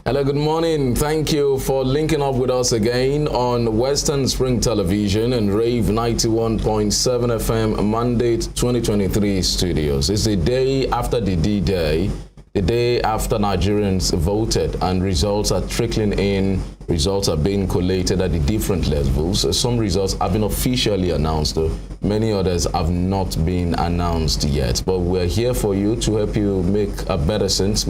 Hello, good morning. Thank you for linking up with us again on Western Spring Television and Rave 91.7 FM Mandate 2023 studios. It's the day after the D-Day, the day after Nigerians voted, and results are trickling in. Results are being collated at the different levels. Some results have been officially announced, though many others have not been announced yet. But we're here for you to help you make a better sense,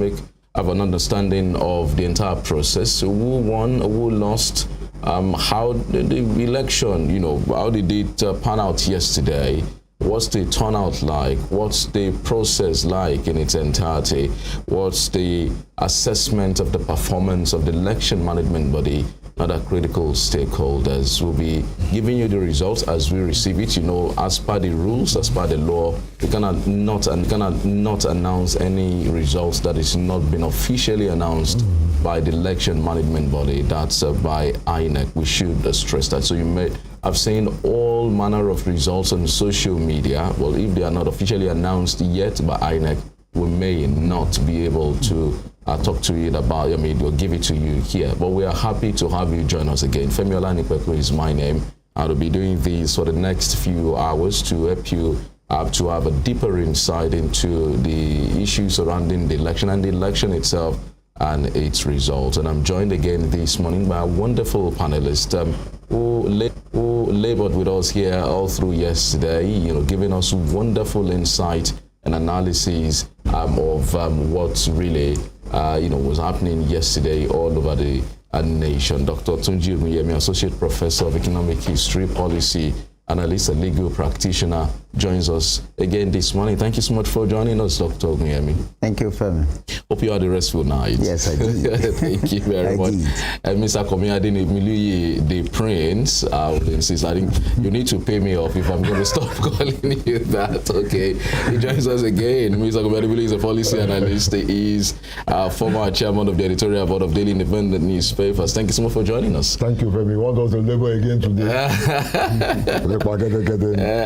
have an understanding of the entire process. So who won, who lost, how the election, how did it pan out yesterday? What's the turnout like? What's the process like in its entirety? What's the assessment of the performance of the election management body? Other critical stakeholders will be giving you the results as we receive it. As per the rules, as per the law, we cannot not announce any results that is not been officially announced by the election management body. That's by INEC. We should stress that. So you may have seen all manner of results on social media. Well, if they are not officially announced yet by INEC, we may not be able to talk to you about, or give it to you here. But we are happy to have you join us again. Femi Olanipeku is my name. I'll be doing this for the next few hours to help you to have a deeper insight into the issues surrounding the election and the election itself and its results. And I'm joined again this morning by a wonderful panelist who labored with us here all through yesterday, giving us wonderful insight and analysis of what's really was happening yesterday all over the nation. Dr. Tunji Omiyemi, Associate Professor of Economic History, Policy Analyst and Legal Practitioner, joins us again this morning. Thank you so much for joining us, Dr. Omiyemi. Thank you, Femi. Hope you had a restful night. Yes, I did. Thank you very much. Mr. Komiyade Miliyi, the Prince, I would insist. I think you need to pay me off if I'm going to stop calling you that. Okay. He joins us again. Mr. Komiyade Miliyi is a policy analyst. He is former chairman of the editorial board of Daily Independent newspapers. Thank you so much for joining us. Thank you, Femi. Want us to labor again today?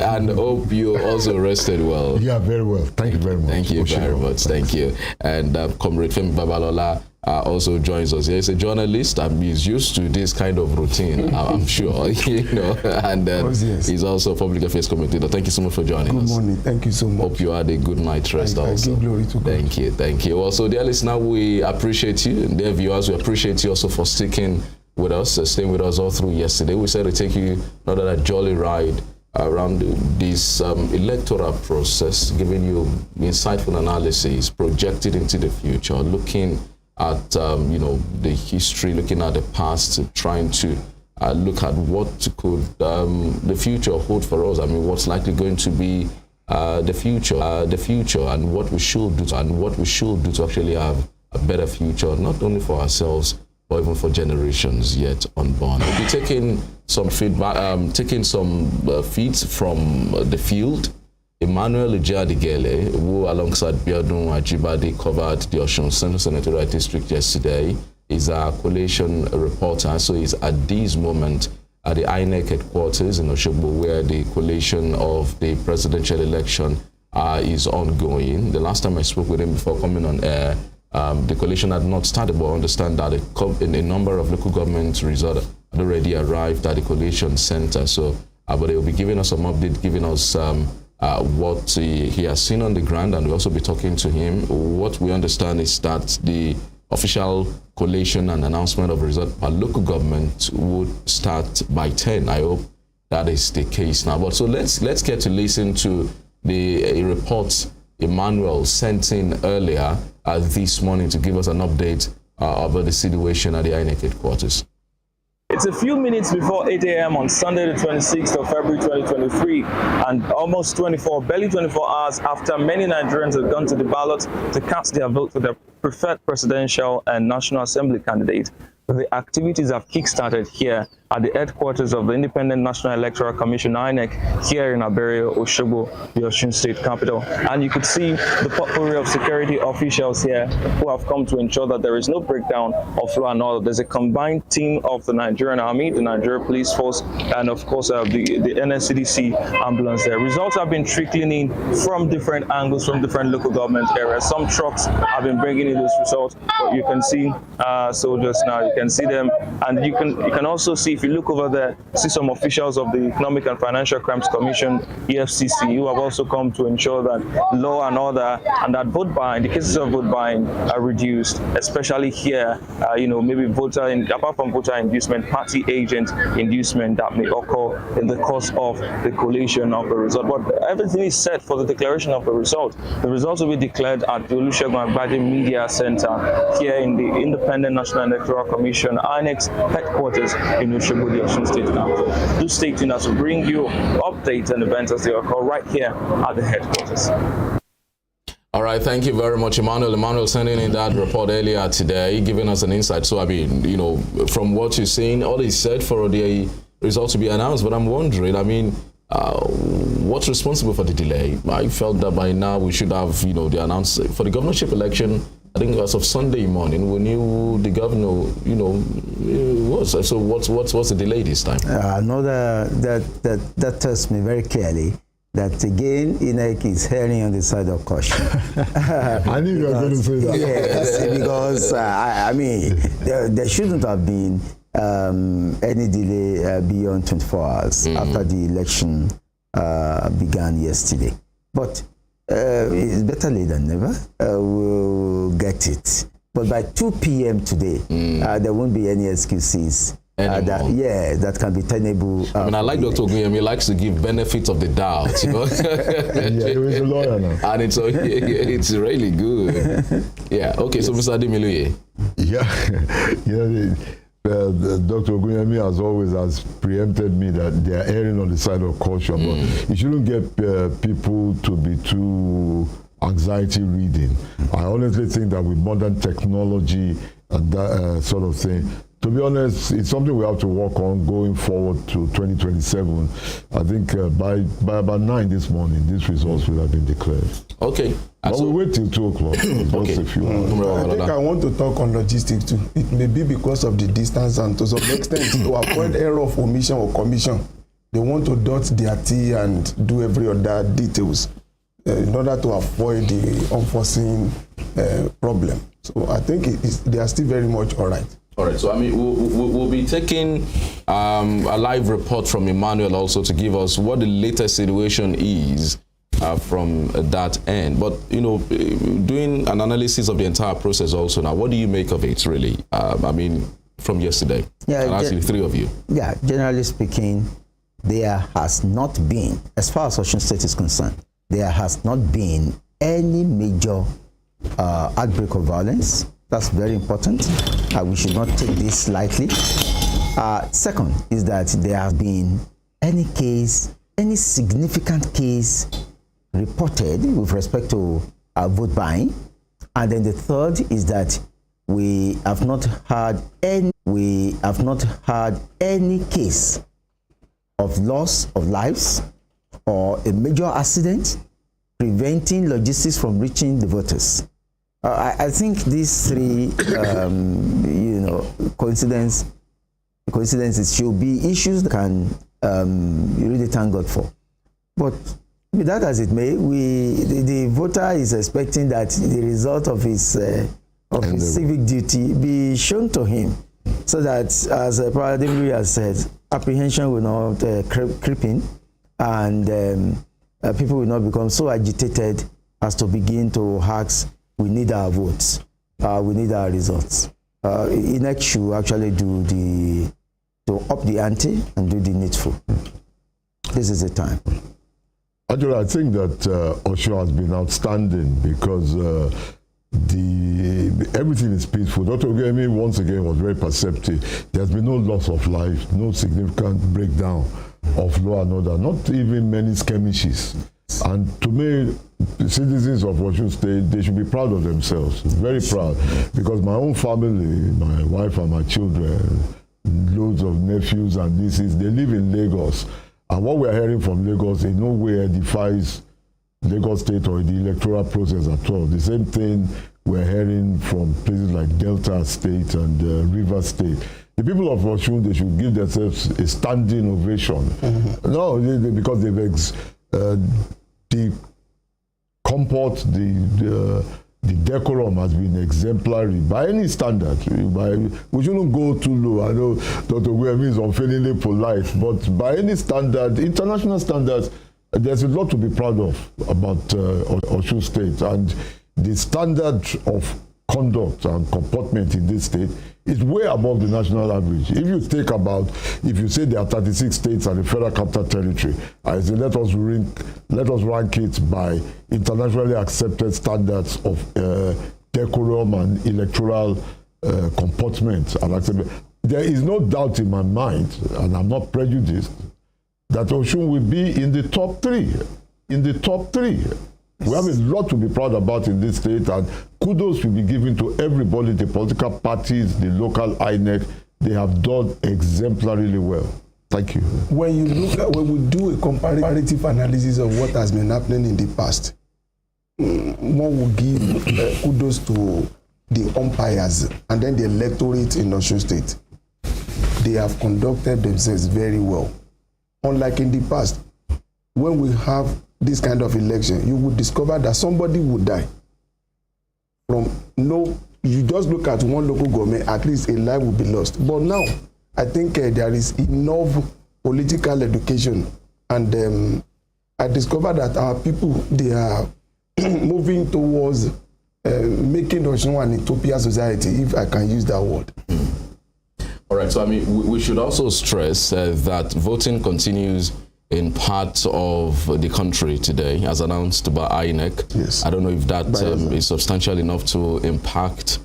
And hope you also rested well. Yeah, very well. Thank you very much. Thank you very much. Thank you. And Comrade Femi Babalola also joins us. He's a journalist and he's used to this kind of routine, I'm sure. And he's also a public affairs commentator. Thank you so much for joining us. Good morning. Thank you so much. Hope you had a good night rest also. I give glory to God. Thank you. Also, dear listener, we appreciate you. And dear viewers, we appreciate you also for sticking with us, staying with us all through yesterday. We said to take you another jolly ride around this electoral process, giving you insightful analysis, projected into the future, looking at the history, looking at the past, trying to look at what could the future hold for us. What's likely going to be the future, and what we should do, to actually have a better future, not only for ourselves, or even for generations yet unborn. We'll be taking some feedback, taking some feeds from the field. Emmanuel Ujadigele, who alongside Biodun Ajibade covered the Osun Central Senatorial District yesterday, is a coalition reporter. So he's at this moment at the INEC headquarters in Osogbo, where the collation of the presidential election is ongoing. The last time I spoke with him before coming on air, the coalition had not started, but I understand that a number of local government results had already arrived at the coalition center. So, but they will be giving us some update, giving us what he has seen on the ground, and we'll also be talking to him. What we understand is that the official collation and announcement of result per local government would start by 10. I hope that is the case now. But so let's get to listen to the report Emmanuel sent in earlier this morning to give us an update about the situation at the INEC headquarters. It's a few minutes before 8 a.m. on Sunday, the 26th of February 2023, and almost barely 24 hours after many Nigerians have gone to the ballot to cast their vote for their preferred presidential and National Assembly candidate. The activities have kick-started here at the headquarters of the Independent National Electoral Commission, INEC, here in Aberio, Osogbo, the Osun State capital. And you could see the potpourri of security officials here who have come to ensure that there is no breakdown of law and order. There's a combined team of the Nigerian Army, the Nigerian Police Force, and of course the NSCDC ambulance there. Results have been trickling in from different angles, from different local government areas. Some trucks have been bringing in those results, but you can see soldiers now, you can see them, and you can also see, if you look over there, see some officials of the Economic and Financial Crimes Commission, EFCC, who have also come to ensure that law and order and that vote buying, the cases of vote buying are reduced, especially here, maybe apart from voter inducement, party agent inducement that may occur in the course of the collation of the result. But everything is set for the declaration of the result. The results will be declared at the Olusegun Agbaje Media Center here in the Independent National Electoral Commission, INEC's headquarters in Osogbo, the Osun State capital. Do stay tuned as we bring you updates and events as they occur right here at the headquarters. All right, thank you very much, Emmanuel. Emmanuel sending in that report earlier today, giving us an insight. So, I mean, from what you're saying, all is said for the results to be announced, but I'm wondering, what's responsible for the delay? I felt that by now we should have, the announcement for the governorship election. I think as of Sunday morning, we knew the governor, was. So what's the delay this time? That tells me very clearly that again, INEC is erring on the side of caution. I knew you were going to say that. Yes, because there shouldn't have been any delay beyond 24 hours after the election began yesterday. But it's better late than never. We'll get it. But by 2 p.m. today, there won't be any excuses. That can be tenable. I like Dr. Oguyemi. He likes to give benefits of the doubt. Yeah, he's a lawyer now. And it's really good. Yeah. Okay. Yes. So, Mr. Ademiluye. Dr. Oguyemi, as always, has preempted me that they are erring on the side of caution. But you shouldn't get people to be too anxiety reading. I honestly think that with modern technology and that sort of thing, to be honest, it's something we have to work on going forward to 2027. I think by about 9 this morning, these results will have been declared. Okay. But we'll wait till 2 o'clock. Okay. A few hours. I think I want to talk on logistics too. It may be because of the distance and to some extent to avoid error of omission or commission. They want to dot their T and do every other details in order to avoid the unforeseen problem. So I think they are still very much all right. All right, so we'll be taking a live report from Emmanuel also to give us what the latest situation is from that end. But, doing an analysis of the entire process also now, what do you make of it really? From yesterday, and actually 3 of you. Yeah, generally speaking, there has not been, as far as Osun State is concerned, there has not been any major outbreak of violence. That's very important. We should not take this lightly. Second is that there has been any significant case reported with respect to vote buying. And then the third is that we have not had any case of loss of lives or a major accident preventing logistics from reaching the voters. I think these 3, coincidences should be issues that can really thank God for. But with that as it may, the voter is expecting that the result of his civic duty be shown to him, so that, as Paradigm has said, apprehension will not creep in, and people will not become so agitated as to begin to ask, we need our votes, we need our results. INEC should actually to up the ante and do the needful. This is the time. Actually, I think that Osho has been outstanding because everything is peaceful. Dr. Oguyemi once again was very perceptive. There's been no loss of life, no significant breakdown of law and order, not even many skirmishes. And to me, the citizens of Osun State, they should be proud of themselves, very proud, because my own family, my wife and my children, loads of nephews and nieces. They live in Lagos. And what we're hearing from Lagos in no way edifies Lagos State or the electoral process at all. The same thing we're hearing from places like Delta State and River State. The people of Osun, they should give themselves a standing ovation. No, because the comport, the decorum has been exemplary by any standard. We shouldn't go too low. I know Dr. Guemi is unfailingly polite, but by any standard, international standards, there's a lot to be proud of about Osun State. And the standard of conduct and comportment in this state is way above the national average. If you say there are 36 states and the Federal Capital Territory, I say let us rank it by internationally accepted standards of decorum and electoral comportment. There is no doubt in my mind, and I'm not prejudiced, that Osun will be in the top three. We have a lot to be proud about in this state, and kudos will be given to everybody, the political parties, the local INEC. They have done exemplarily well. Thank you. When we do a comparative analysis of what has been happening in the past, one will give kudos to the umpires and then the electorate in Osun State. They have conducted themselves very well. Unlike in the past, when we have this kind of election, you would discover that somebody would die. You just look at one local government, at least a life will be lost. But now, I think there is enough political education, and I discovered that our people, they are moving towards making Osun an utopia society, if I can use that word. All right, so I mean, we should also stress that voting continues in parts of the country today, as announced by INEC. Yes. I don't know if that is substantial enough to impact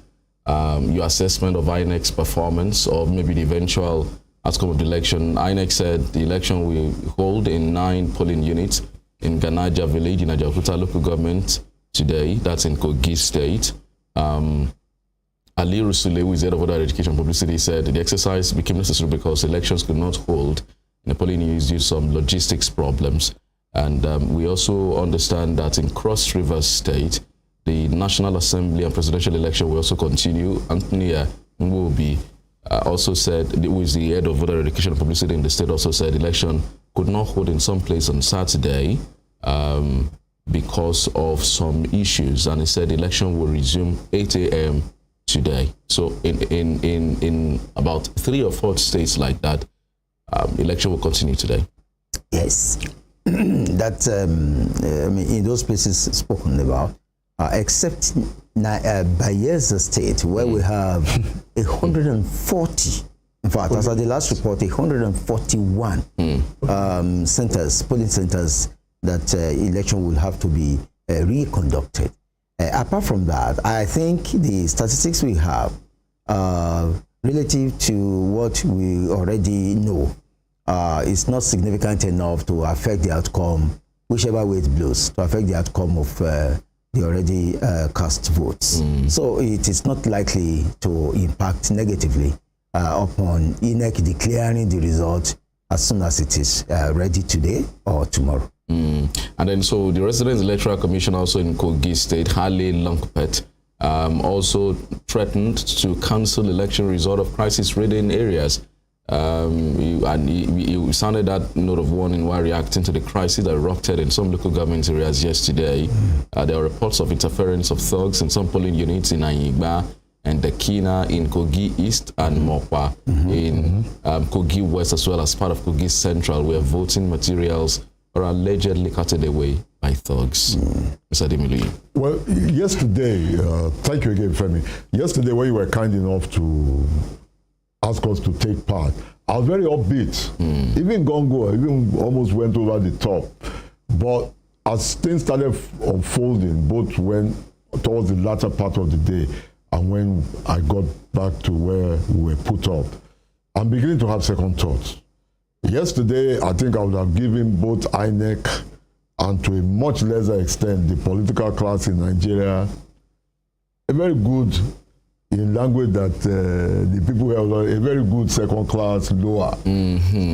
your assessment of INEC's performance or maybe the eventual outcome of the election. INEC said the election will hold in 9 polling units in Ganaja village in Ajaokuta local government today. That's in Kogi State. Ali Rusule, who is head of other education and publicity, said the exercise became necessary because elections could not hold in the polling units due to some logistics problems. And we also understand that in Cross River State, the National Assembly and presidential election will also continue. Anthony Nwobi also said, who is the head of other education and publicity in the state, also said the election could not hold in some place on Saturday because of some issues. And he said the election will resume 8 a.m. today. So in about 3 or 4 states like that, election will continue today. Yes. That, I mean, in those places spoken about, except Bayelsa State, where we have 140, in fact, as of the last report, 141 centers, polling centers, that election will have to be reconducted. Apart from that, I think the statistics we have relative to what we already know is not significant enough to affect the outcome, whichever way it blows, to affect the outcome of the already cast votes. So it is not likely to impact negatively upon INEC declaring the result as soon as it is ready today or tomorrow. And then so the Resident Electoral Commission also in Kogi State, Harley Longpet, also threatened to cancel election result of crisis-ridden areas. He sounded that note of warning while reacting to the crisis that erupted in some local government areas yesterday. There are reports of interference of thugs in some polling units in Anyigba and Dekina in Kogi East and Mokwa in Kogi West, as well as part of Kogi Central, where voting materials are allegedly carted away by thugs. Mr. Dimilu. Well, yesterday, thank you again, Femi. Yesterday, when you were kind enough to ask us to take part, I was very upbeat. Even Gongo, even almost went over the top. But as things started unfolding, both when towards the latter part of the day and when I got back to where we were put up, I'm beginning to have second thoughts. Yesterday, I think I would have given both INEC and to a much lesser extent the political class in Nigeria a very good in language that the people have a very good second class lower.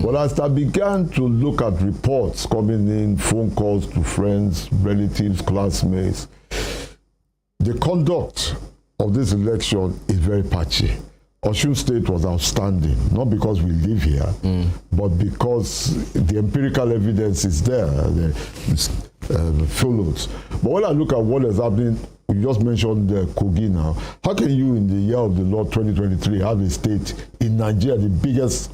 But as I began to look at reports coming in, phone calls to friends, relatives, classmates, the conduct of this election is very patchy. Osun State was outstanding, not because we live here, but because the empirical evidence is there, follows. But when I look at what is happening, you just mentioned Kogi now. How can you, in the year of the Lord 2023, have a state in Nigeria, the biggest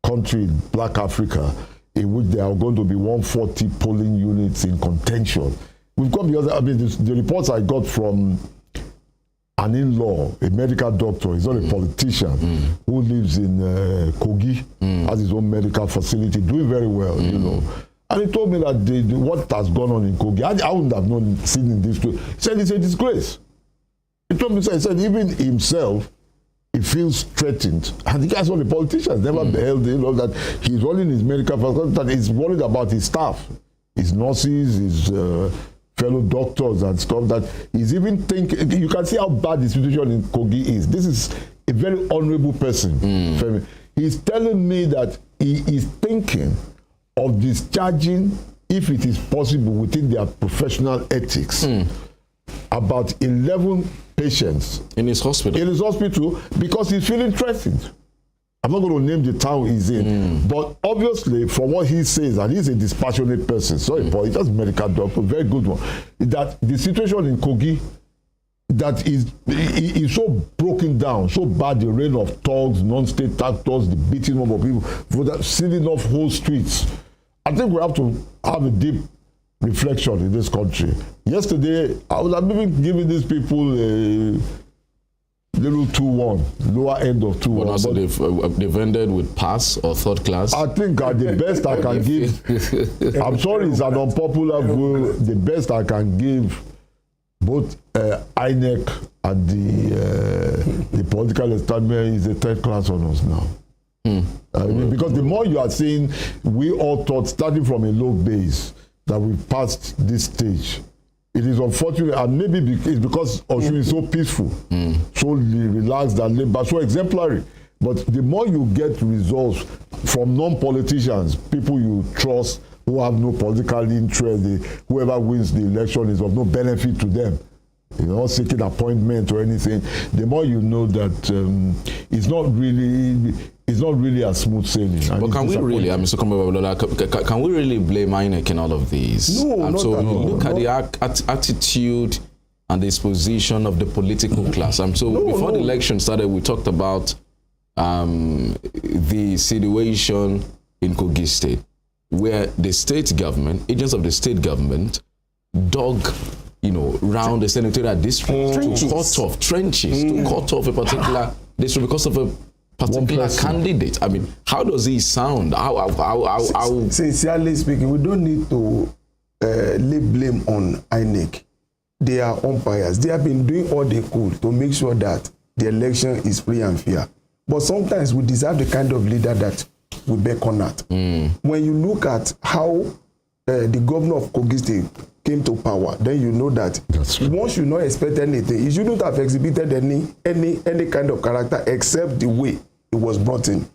country in Black Africa, in which there are going to be 140 polling units in contention? We've got the reports I got from an in-law, a medical doctor, he's not a politician, who lives in Kogi, has his own medical facility, doing very well, you know. And he told me that what has gone on in Kogi, I wouldn't have known, seen in this way. He said it's a disgrace. He told me, he said even himself, he feels threatened. And the guy's not a politician, never beheld, you know, that he's running his medical facility, that he's worried about his staff, his nurses, his fellow doctors and stuff, that he's even thinking, you can see how bad the situation in Kogi is. This is a very honorable person. He's telling me that he is thinking of discharging, if it is possible within their professional ethics, about 11 patients in his hospital. In his hospital, because he's feeling threatened. I'm not going to name the town he's in, but obviously, from what he says, and he's a dispassionate person, sorry, but he's just a medical doctor, very good one, that the situation in Kogi, that is so broken down, so bad, the reign of thugs, non-state actors, the beating up of people, for that sealing off whole streets. I think we have to have a deep reflection in this country. Yesterday, I would have even given these people a little 2-1, lower end of 2-1. But also they've ended with pass or third class. I think the best I can give, I'm sorry it's an unpopular view, the best I can give both INEC and the political establishment is a third class honors now. Because the more you are saying, we all thought, starting from a low base, that we've passed this stage. It is unfortunate, and maybe it's because Osun is so peaceful, so relaxed and laid back, so exemplary. But the more you get results from non-politicians, people you trust, who have no political interest, whoever wins the election is of no benefit to them, you know, seeking appointment or anything, the more you know that it's not really a smooth sailing. But can we really, Mr. Kombe, can we really blame INEC in all of these? No, not so at all. Look at the attitude and disposition of the political class. Before the election started, we talked about the situation in Kogi State, where the state government, agents of the state government, dug, round the senatorial district to cut off trenches, to cut off a particular district because of a particular candidate. I mean, how does he sound? How Sincerely speaking, we don't need to lay blame on INEC. They are umpires. They have been doing all they could to make sure that the election is free and fair. But sometimes we deserve the kind of leader that we beckon at. When you look at how the governor of Kogi State came to power, then you know that one should not expect anything. He shouldn't have exhibited any kind of character except the way it was brought in.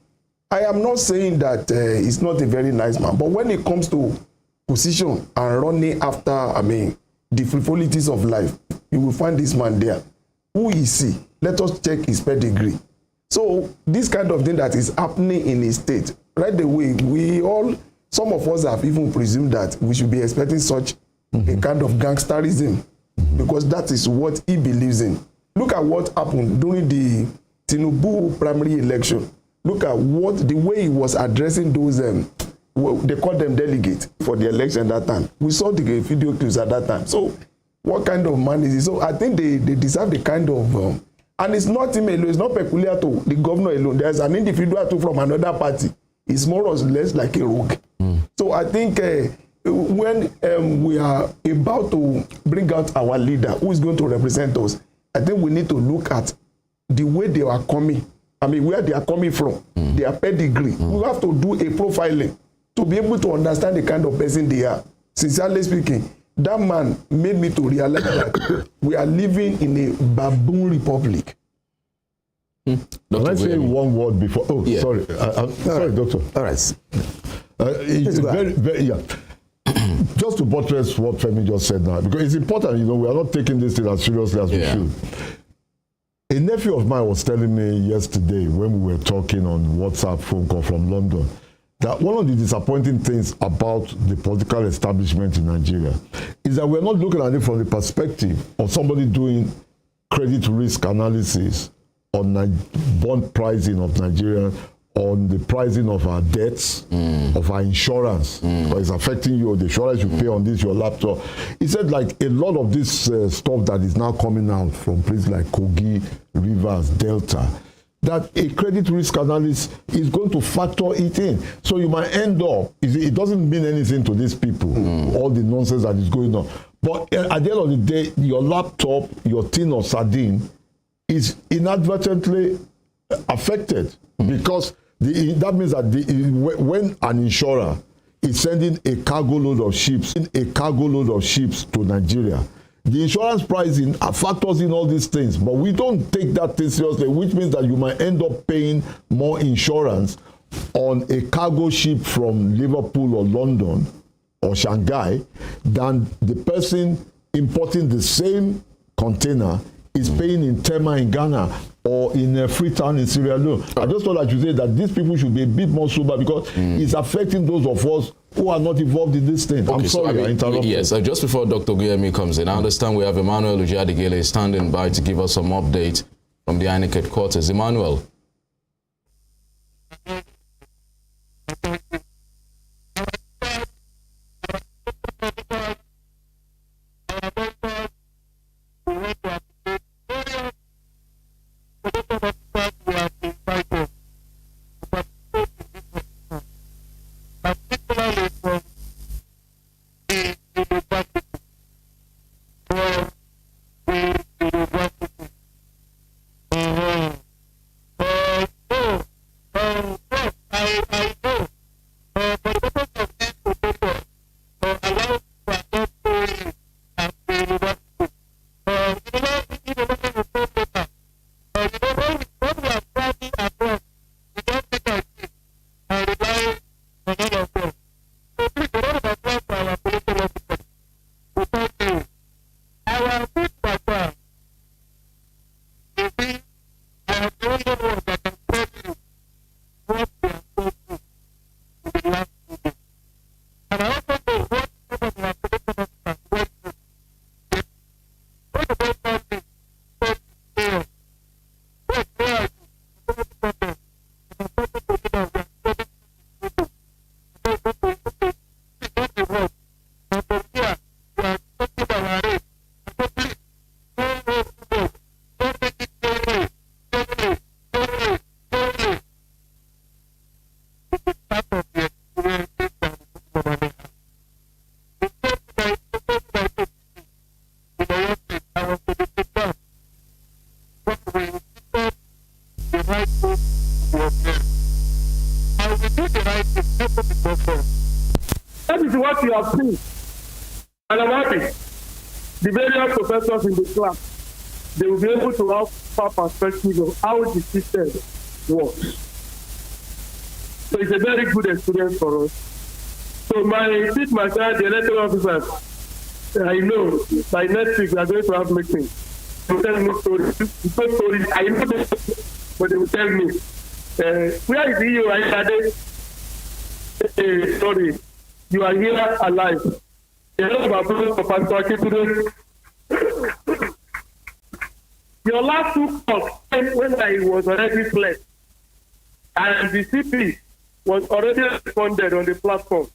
I am not saying that he's not a very nice man, but when it comes to position and running after, the frivolities of life, you will find this man there. Who is he? Let us check his pedigree. So this kind of thing that is happening in his state, right away, some of us have even presumed that we should be expecting such a kind of gangsterism, because that is what he believes in. Look at what happened during the Tinubu primary election. Look at the way he was addressing those, they call them delegates for the election that time. We saw the video clips at that time. So what kind of man is he? So I think they deserve the kind of, and it's not him alone, it's not peculiar to the governor alone. There's an individual too from another party. It's more or less like a rogue. So I think when we are about to bring out our leader who is going to represent us, I think we need to look at the way they are coming. Where they are coming from, their pedigree. We have to do a profiling to be able to understand the kind of person they are. Sincerely speaking, that man made me to realize that we are living in a baboon republic. Can I say one word before? Oh, yeah. Sorry. Sorry, right. Doctor. All right. Yeah. Just to buttress what Femi just said now, because it's important, we are not taking this thing as seriously as we should. A nephew of mine was telling me yesterday when we were talking on WhatsApp phone call from London that one of the disappointing things about the political establishment in Nigeria is that we're not looking at it from the perspective of somebody doing credit risk analysis on bond pricing of Nigeria, on the pricing of our debts, of our insurance, because it's affecting you, the insurance you pay on this, your laptop. He said like a lot of this stuff that is now coming out from places like Kogi, Rivers, Delta, that a credit risk analyst is going to factor it in. So you might end up, it doesn't mean anything to these people, all the nonsense that is going on. But at the end of the day, your laptop, your tin of sardine is inadvertently affected because that means that when an insurer is sending a cargo load of ships to Nigeria, the insurance pricing factors in all these things, but we don't take that thing seriously, which means that you might end up paying more insurance on a cargo ship from Liverpool or London or Shanghai than the person importing the same container is paying in Tema in Ghana or in Freetown in Sierra Leone. I just thought that you say that these people should be a bit more sober because it's affecting those of us who are not involved in this thing. I'm sorry, I interrupted. Yes, just before Dr. Guyemi comes in, I understand we have Emmanuel Ujadigele standing by to give us some update from the INEC headquarters. Emmanuel. That is what you have seen. And I'm happy. The various professors in the class, they will be able to have far perspective of how the system works. So it's a very good experience for us. So myself, the electoral officers, I know by next week we are going to have meetings. They will tell me stories. I know them, but they will tell me, where is you? Sorry, you are here alive. A lot of applause for Pastor Akitude. Your last two calls came when I was already fled, and the CP was already responded on the platform.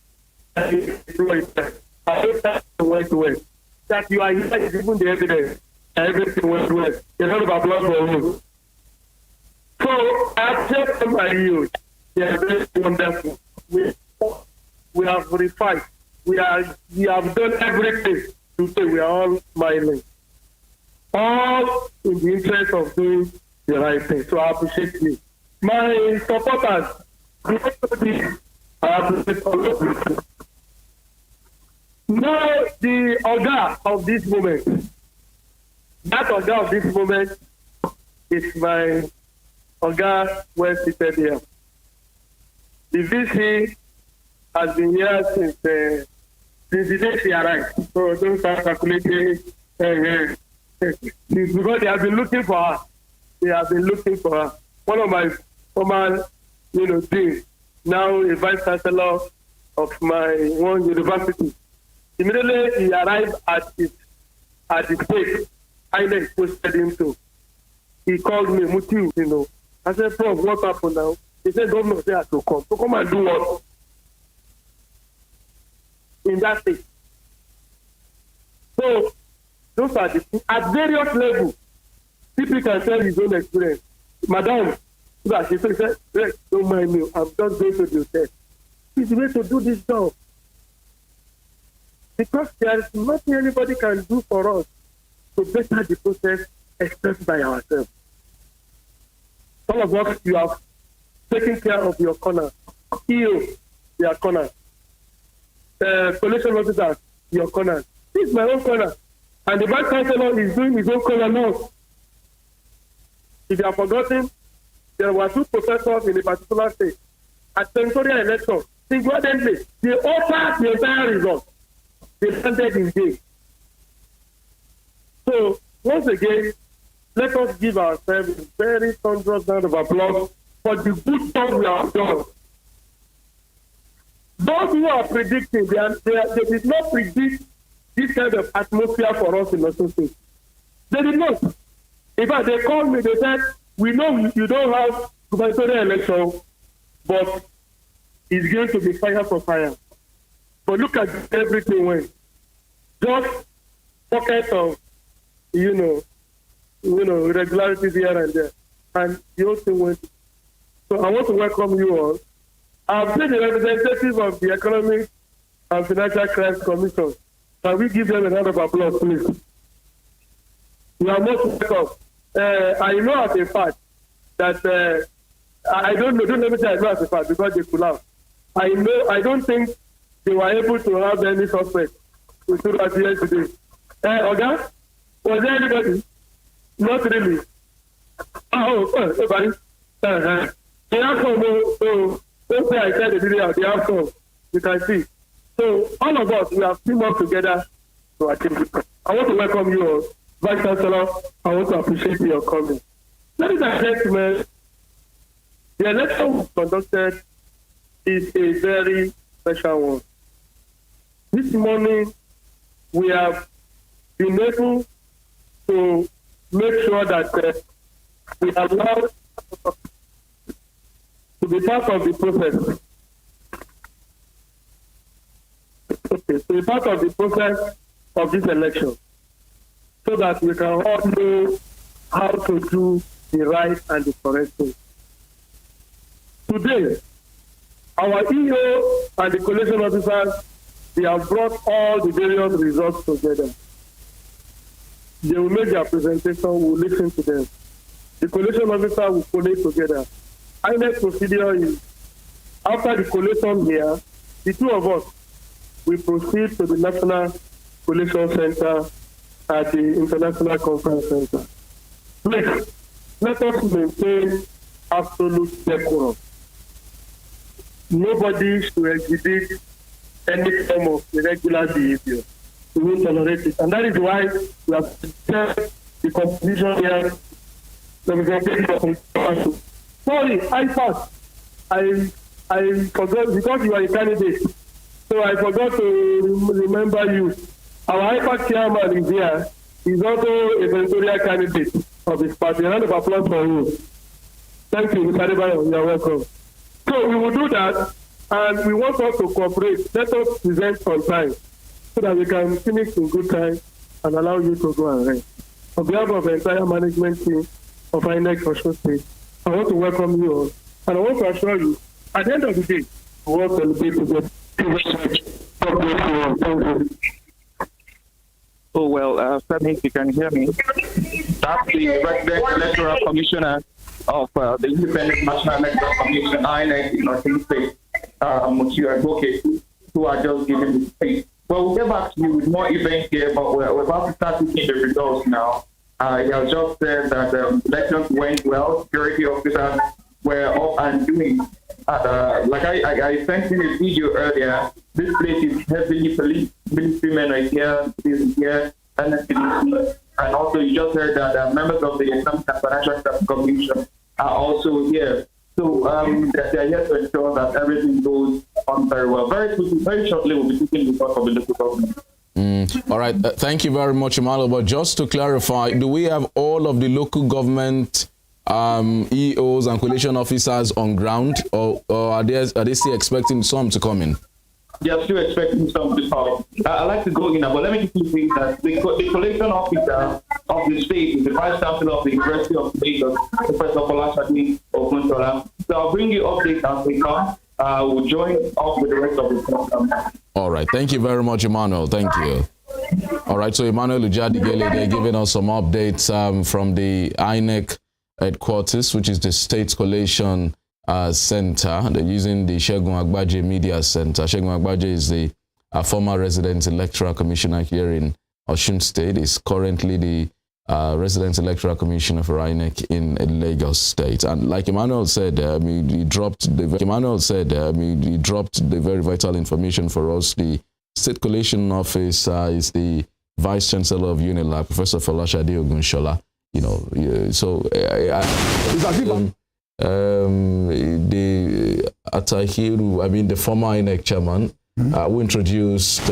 I don't have to went well. That you are here is even the evidence. Everything went well. A lot of applause for you. So I have just come by you. They are very wonderful. We have verified. We have done everything to say we are all smiling. All in the interest of doing the right thing. So I appreciate you. My supporters, I appreciate all of you. Now, the order of this moment, that order of this moment is my Oga well seated here. The VC has been here since the day she arrived. So don't start calculating. Because they have been looking for her. They have been looking for her. One of my former, dean, now a vice chancellor of my one university. Immediately he arrived at the state I posted him to. He called me, Mutiu, I said, Prof, what happened now? He said, Governor said I have to come. So come and do what? In that state. So those are at various levels, people can tell his own experience. Madam, she said, don't mind me, I'm just going to do test. He's going to do this job. Because there is nothing anybody can do for us to better the process except by ourselves. All of us, you have taken care of your corner. EO, your corner. Collection officers, your corner. This is my own corner. And the vice chancellor is doing his own corner now. If you have forgotten, there were 2 professors in a particular state. At senatorial election, single-handedly, they altered the entire result. They landed in game. So, once again, let us give ourselves a very thunderous round of applause for the good job we have done. Those who are predicting, they did not predict this kind of atmosphere for us in Osun State. They did not. In fact, they called me, they said, we know you don't have gubernatorial election, but it's going to be fire for fire. But look at everything went. Just pockets of, irregularities here and there. And the whole thing went. So I want to welcome you all. I've been the representative of the Economic and Financial Crimes Commission. Can we give them a round of applause, please? You are most welcome. I know as a fact that I don't know, don't let me say I know as a fact because they could have. I don't think they were able to have any suspect to do that here today. Oga, was there anybody? Not really. Nobody. The outcome, don't say I said the video, the outcome, you can see. So all of us, we have teamed up together to achieve it. I want to welcome you all. Vice Chancellor, I want to appreciate your coming. Ladies and gentlemen, the election conducted is a very special one. This morning, we have been able to make sure that we are allowed to be part of the process. Okay, to be part of the process of this election, so that we can all know how to do the right and the correct thing. Today, our EO and the collation officers, they have brought all the various results together. They will make their presentation, we will listen to them. The collation officer will collate together. Our next procedure is, after the collation here, the 2 of us will proceed to the National Collation Center at the International Conference Center. Please, let us maintain absolute decorum. Nobody should exhibit any form of irregular behavior. We will tolerate it. And that is why we have set the constitution here. Sorry, I passed. I forgot because you are a candidate. So I forgot to remember you. Our IPAC chairman is here. He's also a senatorial candidate of his party. A round of applause for you. Thank you, Mr. Adebayo. You are welcome. So we will do that, and we want us to cooperate. Let us present on time so that we can finish in good time and allow you to go and rest. On behalf of the entire management team of INEC Osun State, I want to welcome you all, and I want to assure you, at the end of the day, we will celebrate together. Oh, well, Femi, if you can hear me, that's the President Electoral Commissioner of the Independent National Electoral Commission, INEC, in Osun State, Mutiu Agboke, who are just giving the speech. Well, we'll get back to you with more events here, but we're about to start looking at the results now. He has just said that elections went well, security officers were up and doing. Like I sent in a video earlier, this place is heavily police, military men are here, this is here, and also you just heard that members of the Economic and Financial Commission are also here. So they are here to ensure that everything goes on very well. Very quickly, very shortly, we'll be taking the talk of the local government. All right. Thank you very much, Emmanuel. But just to clarify, do we have all of the local government EOs and coalition officers on ground, or are they still expecting some to come in? They are still expecting some to come. I'd like to go in, but let me just say that the coalition officer of the state is the Vice Chancellor of the University of Lagos, Professor Folashade Oguntola. So I'll bring you updates as they come. We'll join up with the rest of the program. All right. Thank you very much, Emmanuel. Thank you. All right. So Emmanuel Ujadigele, they're giving us some updates from the INEC headquarters, which is the State Collation Center. They're using the Segun Agbaje Media Center. Segun Agbaje is the former resident electoral commissioner here in Osun State. He's currently the resident electoral commissioner for INEC in Lagos State. And like Emmanuel said, he dropped the very vital information for us. The State Collation Office is the Vice Chancellor of UNILAG, Professor Folashade Ogunshola. You know, so the Atahiru, the former INEC chairman, who introduced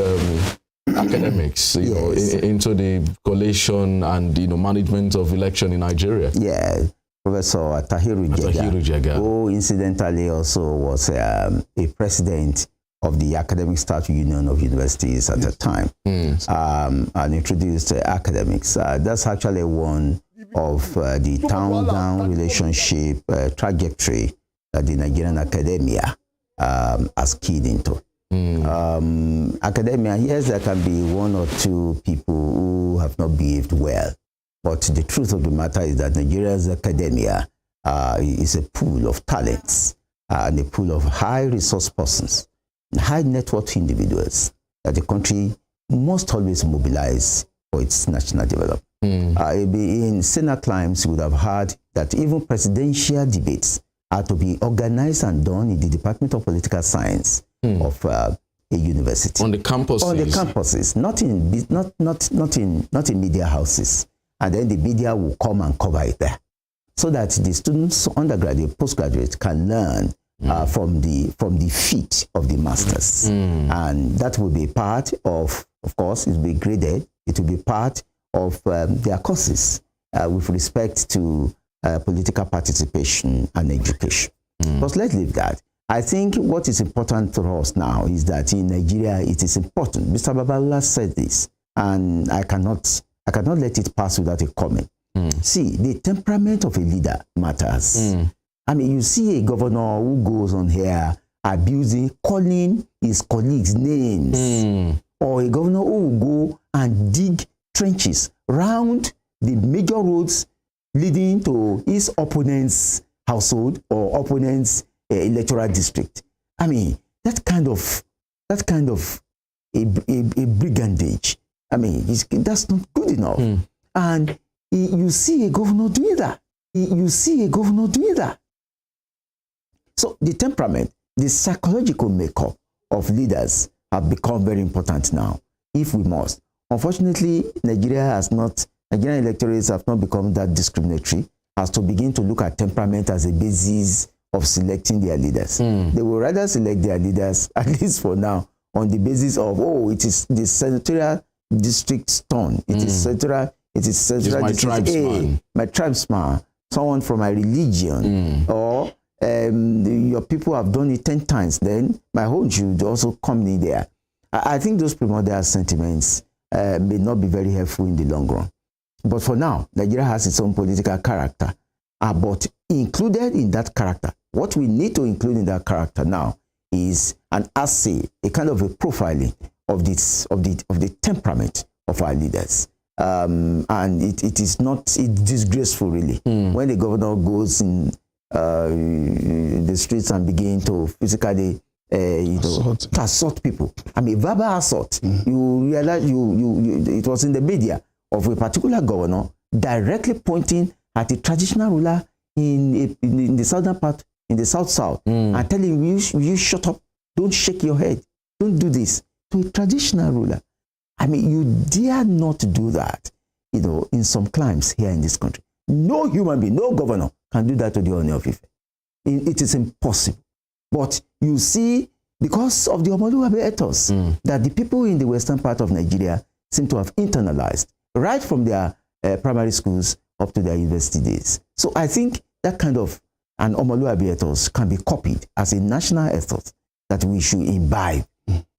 academics, into the collation and management of election in Nigeria. Yeah, Professor Atahiru Jega, who incidentally also was a president of the Academic Staff Union of Universities at the time, and introduced academics. That's actually one of the town-down relationship trajectory that the Nigerian academia has keyed into. Academia, yes, there can be one or two people who have not behaved well, but the truth of the matter is that Nigeria's academia is a pool of talents and a pool of high resource persons, high net worth individuals that the country must always mobilize for its national development. In Senate times, you would have heard that even presidential debates are to be organized and done in the Department of Political Science of a university. On the campuses? On the campuses, not in media houses. And then the media will come and cover it there, so that the students, undergraduate, postgraduate, can learn from the feet of the masters. And that will be part of course, it will be graded. It will be part of their courses with respect to political participation and education. But let's leave that. I think what is important for us now is that in Nigeria, it is important. Mr. Babalola said this, and I cannot let it pass without a comment. See, the temperament of a leader matters. You see a governor who goes on here abusing, calling his colleagues names, or a governor who will go and dig trenches round the major roads leading to his opponent's household or opponent's electoral district. That kind of a brigandage. That's not good enough. And you see a governor doing that. So the temperament, the psychological makeup of leaders have become very important now, if we must. Unfortunately, Nigerian electorates have not become that discriminatory as to begin to look at temperament as a basis of selecting their leaders. They will rather select their leaders, at least for now, on the basis of, it is the senatorial district's turn. It is senatorial my district A, my tribesman, someone from my religion, or your people have done it 10 times, then my own should also come in there. I think those primordial sentiments may not be very helpful in the long run. But for now, Nigeria has its own political character. But included in that character, what we need to include in that character now is an assay, a kind of a profiling of the temperament of our leaders. And it is not disgraceful, really, when the governor goes in the streets and begin to physically assault people. Verbal assault. You realize it was in the media of a particular governor directly pointing at a traditional ruler in the southern part, in the south, and telling you shut up, don't shake your head, don't do this, to a traditional ruler. I mean, you dare not do that, in some climes here in this country. No human being, no governor can do that to the Ooni of Ife. It is impossible. But you see, because of the Omoluabi ethos, that the people in the western part of Nigeria seem to have internalized, right from their primary schools up to their university days. So I think that kind of an Omoluabi ethos can be copied as a national ethos that we should imbibe.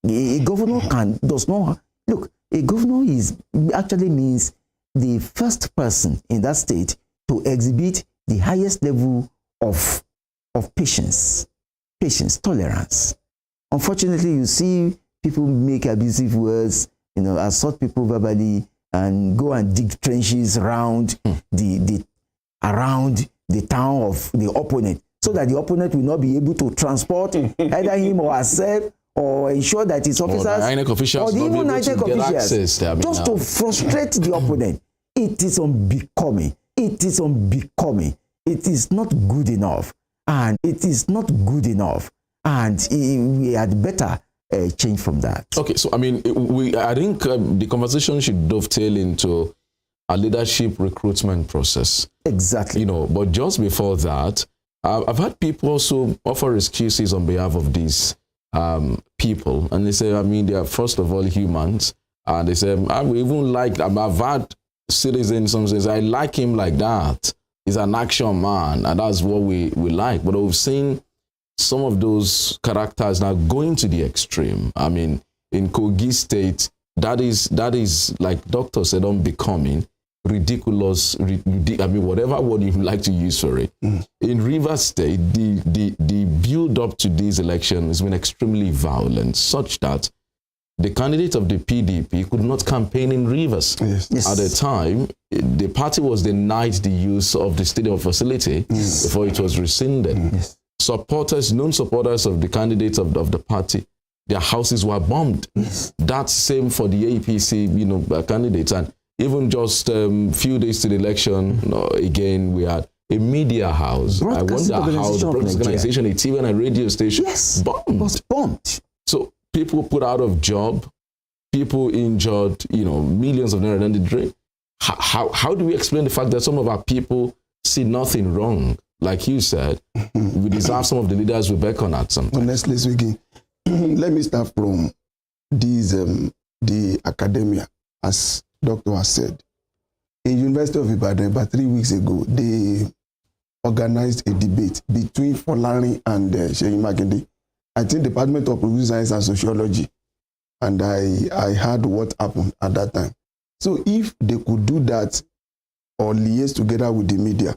A governor does not look. A governor actually means the first person in that state to exhibit the highest level of patience, tolerance. Unfortunately, you see people make abusive words, assault people verbally, and go and dig trenches around the town of the opponent, so that the opponent will not be able to transport either him or herself, or ensure that his officers or the even INEC officials just to frustrate the opponent. It is unbecoming. It is unbecoming. It is not good enough. And it is not good enough. And we had better change from that. Okay, so I mean, I think the conversation should dovetail into a leadership recruitment process. Exactly. But just before that, I've had people also offer excuses on behalf of these people, and they say, I mean, they are first of all humans, and they say, I've had citizens, some says, I like him like that. He's an action man, and that's what we like. But we've seen some of those characters now going to the extreme. I mean, in Kogi State, that is like Dr. said, unbecoming, ridiculous, I mean, whatever word you like to use for it. In Rivers State, the build up to this election has been extremely violent, such that the candidate of the PDP could not campaign in Rivers. Yes. At the time, the party was denied the use of the stadium facility before it was rescinded. Yes. Known supporters of the candidates of the party, their houses were bombed. Yes. That's same for the APC, candidates. And even just a few days to the election, again, we had a media house. I wonder how the organization, a TV and a radio station, was bombed. So people put out of job, people injured, millions of naira down the drain. How do we explain the fact that some of our people see nothing wrong? Like you said, we deserve some of the leaders we beckon at sometimes. Honestly speaking, let me start from these, the academia, as Doctor has said. In University of Ibadan, about 3 weeks ago, they organized a debate between Folari and Seyi Makinde. I think Department of Political Science and Sociology, and I heard what happened at that time. So if they could do that or liaise together with the media,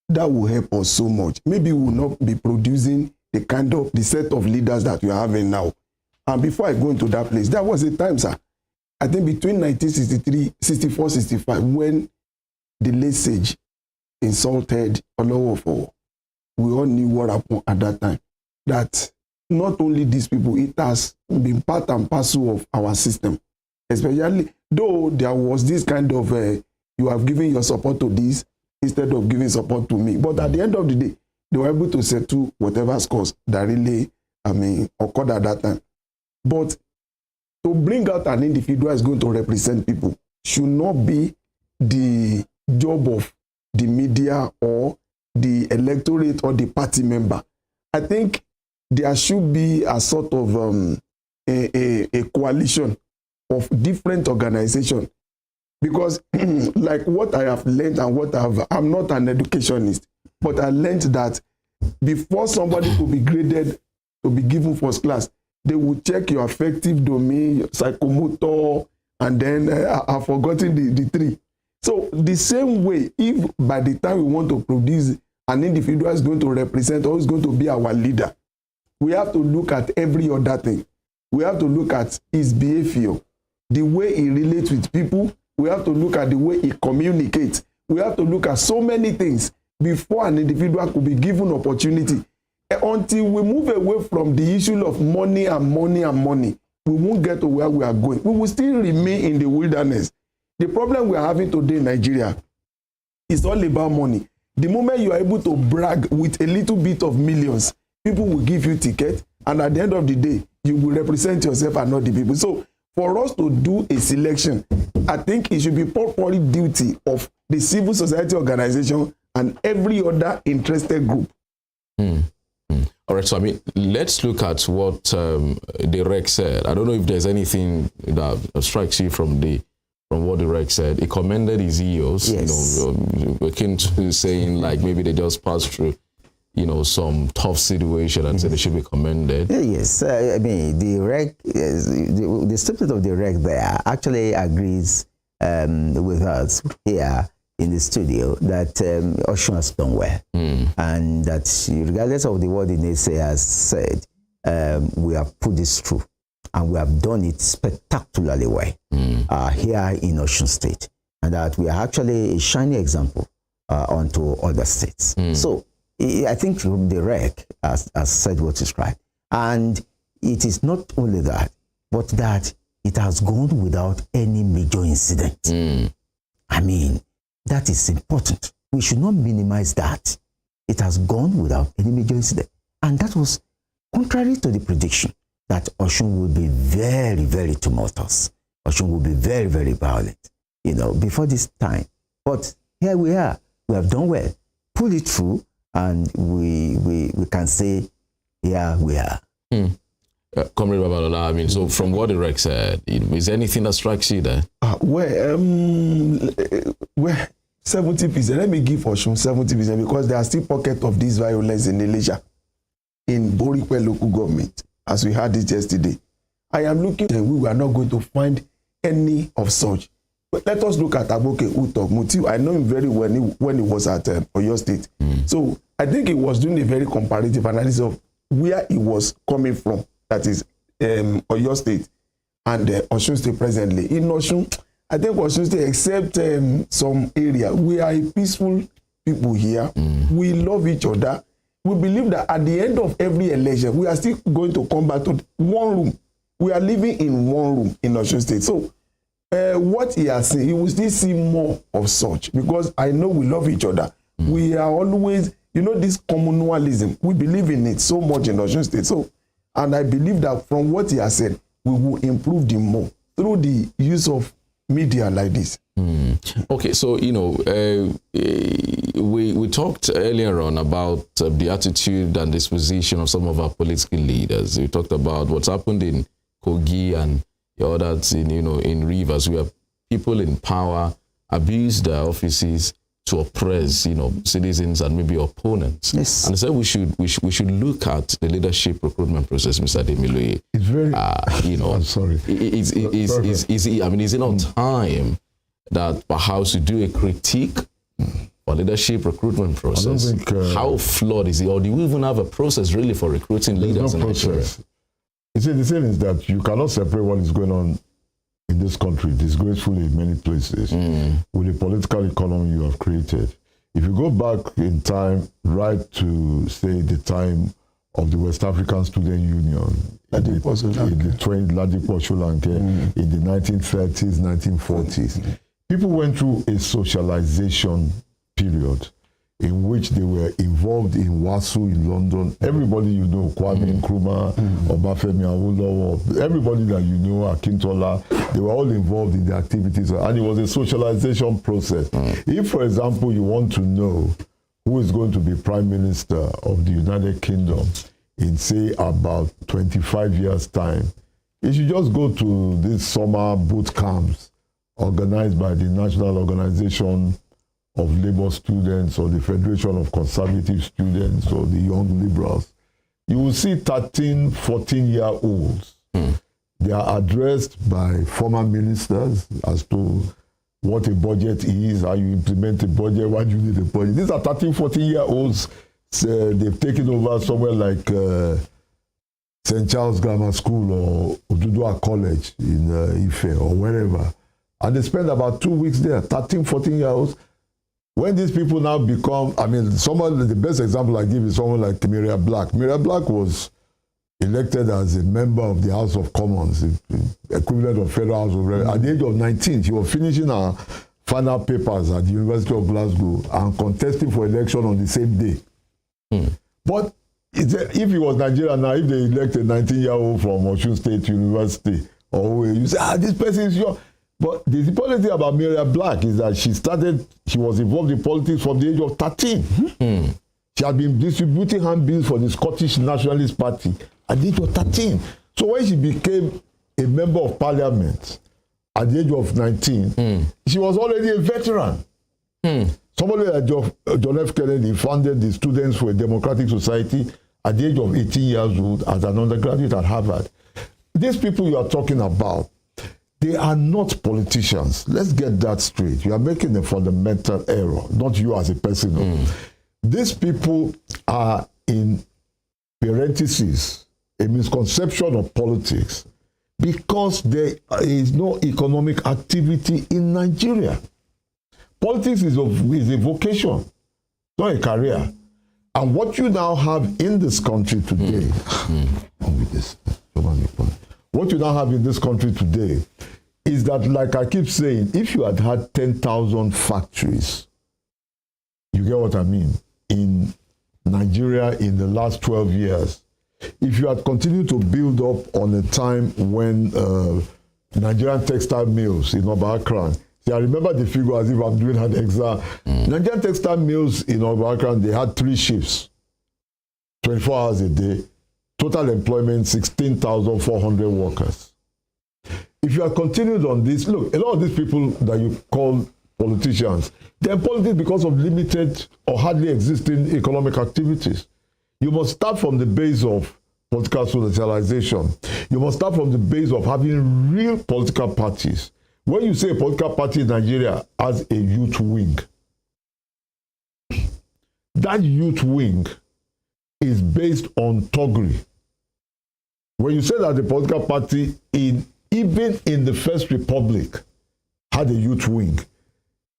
that will help us so much. Maybe we will not be producing the set of leaders that we are having now. And before I go into that place, there was a time, sir, I think between 1963, 64, 65, when the late Sage insulted Olowofo, we all knew what happened at that time. That not only these people, it has been part and parcel of our system. Especially, though there was this kind of, you have given your support to this instead of giving support to me. But at the end of the day, they were able to settle whatever scores that really, occurred at that time. But to bring out an individual is going to represent people should not be the job of the media or the electorate or the party member. I think there should be a sort of a coalition of different organizations. Because like what I have learned and I'm not an educationist, but I learned that before somebody could be graded to be given first class, they will check your affective domain, your psychomotor, and then I've forgotten the three. So the same way, if by the time we want to produce an individual is going to represent or is going to be our leader, we have to look at every other thing. We have to look at his behavior, the way he relates with people. We have to look at the way he communicates. We have to look at so many things before an individual could be given opportunity. Until we move away from the issue of money and money and money, we won't get to where we are going. We will still remain in the wilderness. The problem we are having today in Nigeria, It's all about money. The moment you are able to brag with a little bit of millions, people will give you ticket, and at the end of the day, you will represent yourself and not the people. So for us to do a selection, I think it should be properly duty of the civil society organization and every other interested group. All right, so I mean, let's look at what the REC said. I don't know if there's anything that strikes you from what the REC said. He commended his EOs, Yes. Akin to saying like maybe they just passed through, some tough situation and said they should be commended. Yes, I mean, the REC, the statement of the REC there actually agrees with us here in the studio that Osun has done well, and that regardless of the word the naysayers said, we have put this through, and we have done it spectacularly well here in Osun State, and that we are actually a shining example onto other states. So I think the REC has said what is right, and it is not only that, but that it has gone without any major incident. I mean, that is important. We should not minimize that. It has gone without any major incident. And that was contrary to the prediction that Osun will be very, very tumultuous. Osun will be very, very violent, before this time. But here we are. We have done well. Pull it through, and we can say, yeah, we are. Comrade Babalola, I mean, so from what the REC said, is there anything that strikes you there? Well, 70%. Let me give Osun 70% because there are still pockets of this violence in Elisha, in Borikwe local government, as we had it yesterday. I am looking, and we are not going to find any of such. But let us look at Aboke Utok Mutiu. I know him very well when he was at Oyo State. So I think he was doing a very comparative analysis of where he was coming from. That is Oyo State and Osun State presently. In Osun, I think Osun State, except some area, we are a peaceful people here. We love each other. We believe that at the end of every election, we are still going to come back to one room. We are living in one room in Osun State. So what he has seen, he will still see more of such, because I know we love each other. We are always, this communalism, we believe in it so much in Osun State. So, and I believe that from what he has said, we will improve the more through the use of media like this. Okay, so we talked earlier on about the attitude and disposition of some of our political leaders. We talked about what's happened in Kogi and the others in Rivers, where people in power abuse their offices to oppress citizens and maybe opponents. Yes. And so we should look at the leadership recruitment process, Mr. Demiloye. It's very I'm sorry. Is it not time that perhaps you do a critique for leadership recruitment process? I don't think, how flawed is it, or do we even have a process really for recruiting leaders in Nigeria? You see, the thing is that you cannot separate what is going on in this country, disgracefully in many places, with the political economy you have created. If you go back in time, right to say the time of the West African Student Union, in the 1930s, 1940s, people went through a socialization period in which they were involved in WASU in London. Everybody Kwame Nkrumah, Obafemi Awolowo, everybody that Akintola, they were all involved in the activities, and it was a socialization process. If, for example, you want to know who is going to be Prime Minister of the United Kingdom in, say, about 25 years' time, you should just go to these summer boot camps organized by the National Organization of Labour Students or the Federation of Conservative Students or the Young Liberals. You will see 13, 14-year-olds. They are addressed by former ministers as to what a budget is, how you implement a budget, why do you need a budget. These are 13, 14-year-olds. They've taken over somewhere like St. Charles Grammar School or Oduduwa College in Ife or wherever. And they spend about 2 weeks there, 13, 14-year-olds. When these people now become, the best example I give is someone like Miriam Black. Miriam Black was elected as a member of the House of Commons, equivalent of Federal House of Representatives. At the age of 19, she was finishing her final papers at the University of Glasgow and contesting for election on the same day. But if he was Nigerian now, if they elect a 19-year-old from Osun State University, or you say, this person is young. But the important thing about Miriam Black is that she was involved in politics from the age of 13. She had been distributing handbills for the Scottish Nationalist Party at the age of 13. So when she became a member of parliament at the age of 19, she was already a veteran. Somebody like John F. Kennedy founded the Students for a Democratic Society at the age of 18 years old as an undergraduate at Harvard. These people you are talking about, they are not politicians. Let's get that straight. You are making a fundamental error, not you as a person. These people are, in parentheses, a misconception of politics because there is no economic activity in Nigeria. Politics is a vocation, not a career. And what you now have in this country today, what you now have in this country today is that, like I keep saying, if you had 10,000 factories, you get what I mean, in Nigeria in the last 12 years, if you had continued to build up on a time when Nigerian textile mills in Oba-Akran, see, I remember the figure as if I'm doing an exam. Nigerian textile mills in Oba-Akran, they had 3 shifts, 24 hours a day, total employment 16,400 workers. If you had continued on this, look, a lot of these people that you call politicians, they're in politics because of limited or hardly existing economic activities. You must start from the base of political socialization. You must start from the base of having real political parties. When you say a political party in Nigeria has a youth wing, that youth wing is based on Togri. When you say that the political party, even in the First Republic, had a youth wing,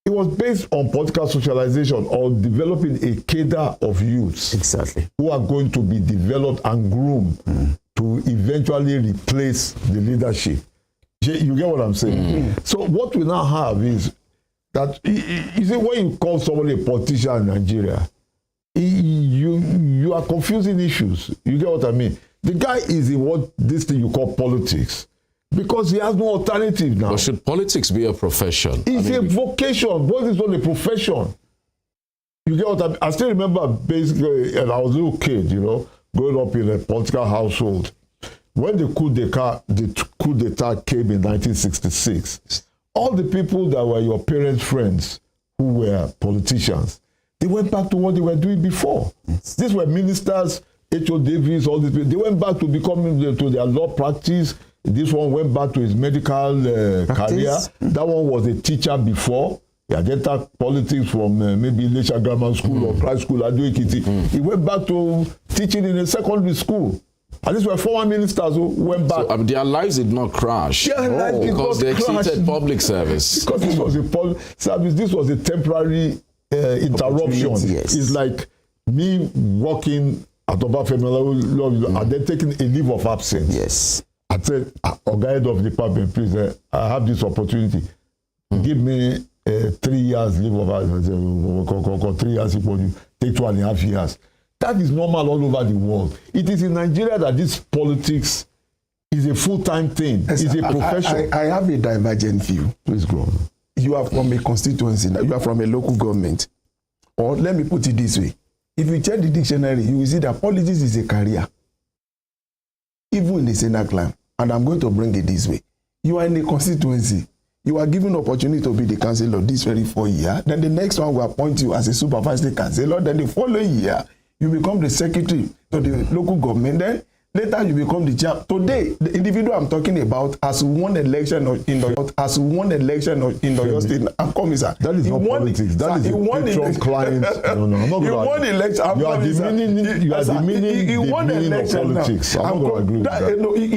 it was based on political socialization or developing a cadre of youths who are going to be developed and groomed to eventually replace the leadership. You get what I'm saying? So what we now have is that, you see, when you call somebody a politician in Nigeria, you are confusing issues. You get what I mean? The guy is in what this thing you call politics because he has no alternative now. But should politics be a profession? It's a vocation. What is not a profession? You get what I mean? I still remember basically, and I was a little kid, growing up in a political household. When the coup d'etat came in 1966, all the people that were your parents' friends who were politicians, they went back to what they were doing before. These were ministers, H.O. Davis, all these people. They went back to to their law practice. This one went back to his medical career. That one was a teacher before. He had entered politics from maybe Lesha Grammar School or Christ School, Ado-Ekiti. He went back to teaching in a secondary school. And these were former ministers who went back. So, their lives did not crash because they exceeded public service. Because this was a public service, this was a temporary interruption. Yes. It's like me working at Obafemi and then taking a leave of absence. Yes. I said, head of the department, please, I have this opportunity. Give me 3 years leave of absence. 3 years, take 2.5 years. That is normal all over the world. It is in Nigeria that this politics is a full-time thing. Yes, it's a profession. I have a divergent view. Please go on. You are from a constituency, you are from a local government. Or let me put it this way. If you check the dictionary, you will see that politics is a career. Even in the Senate clan. And I'm going to bring it this way. You are in a constituency. You are given opportunity to be the councillor this very 4 year. Then the next one will appoint you as a supervisory councillor. Then the following year, you become the secretary to the local government. Then later you become the chair. Today, the individual I'm talking about has won election in the state. I'm coming, sir. That is not politics. That is a patron client. No, I'm not going to won election. You are demeaning the meaning of politics. I'm not going to agree with that.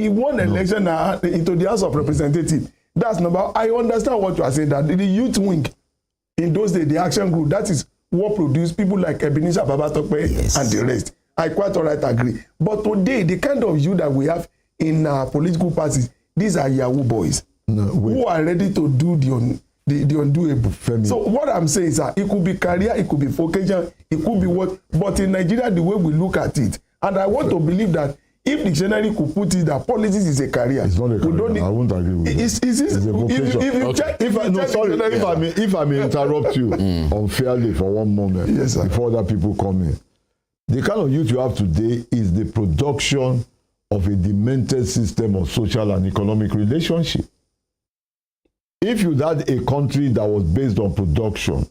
He won election into the House of Representatives. That's number. I understand what you are saying. That the youth wing in those days, the action group, that is what produced people like Ebenezer Babatokpe and the rest. I quite all right agree. But today, the kind of youth that we have in political parties, these are Yahoo boys who are ready to do the undoable. Femi. So what I'm saying is that it could be career, it could be vocation, it could be what, but in Nigeria, the way we look at it, and I want to believe that if dictionary could put it that politics is a career, It's not a career. I won't agree with that. It's a vocation. If you check, if I may interrupt you unfairly for one moment, yes, sir, before other people come in. The kind of youth you have today is the production of a demented system of social and economic relationship. If you had a country that was based on production,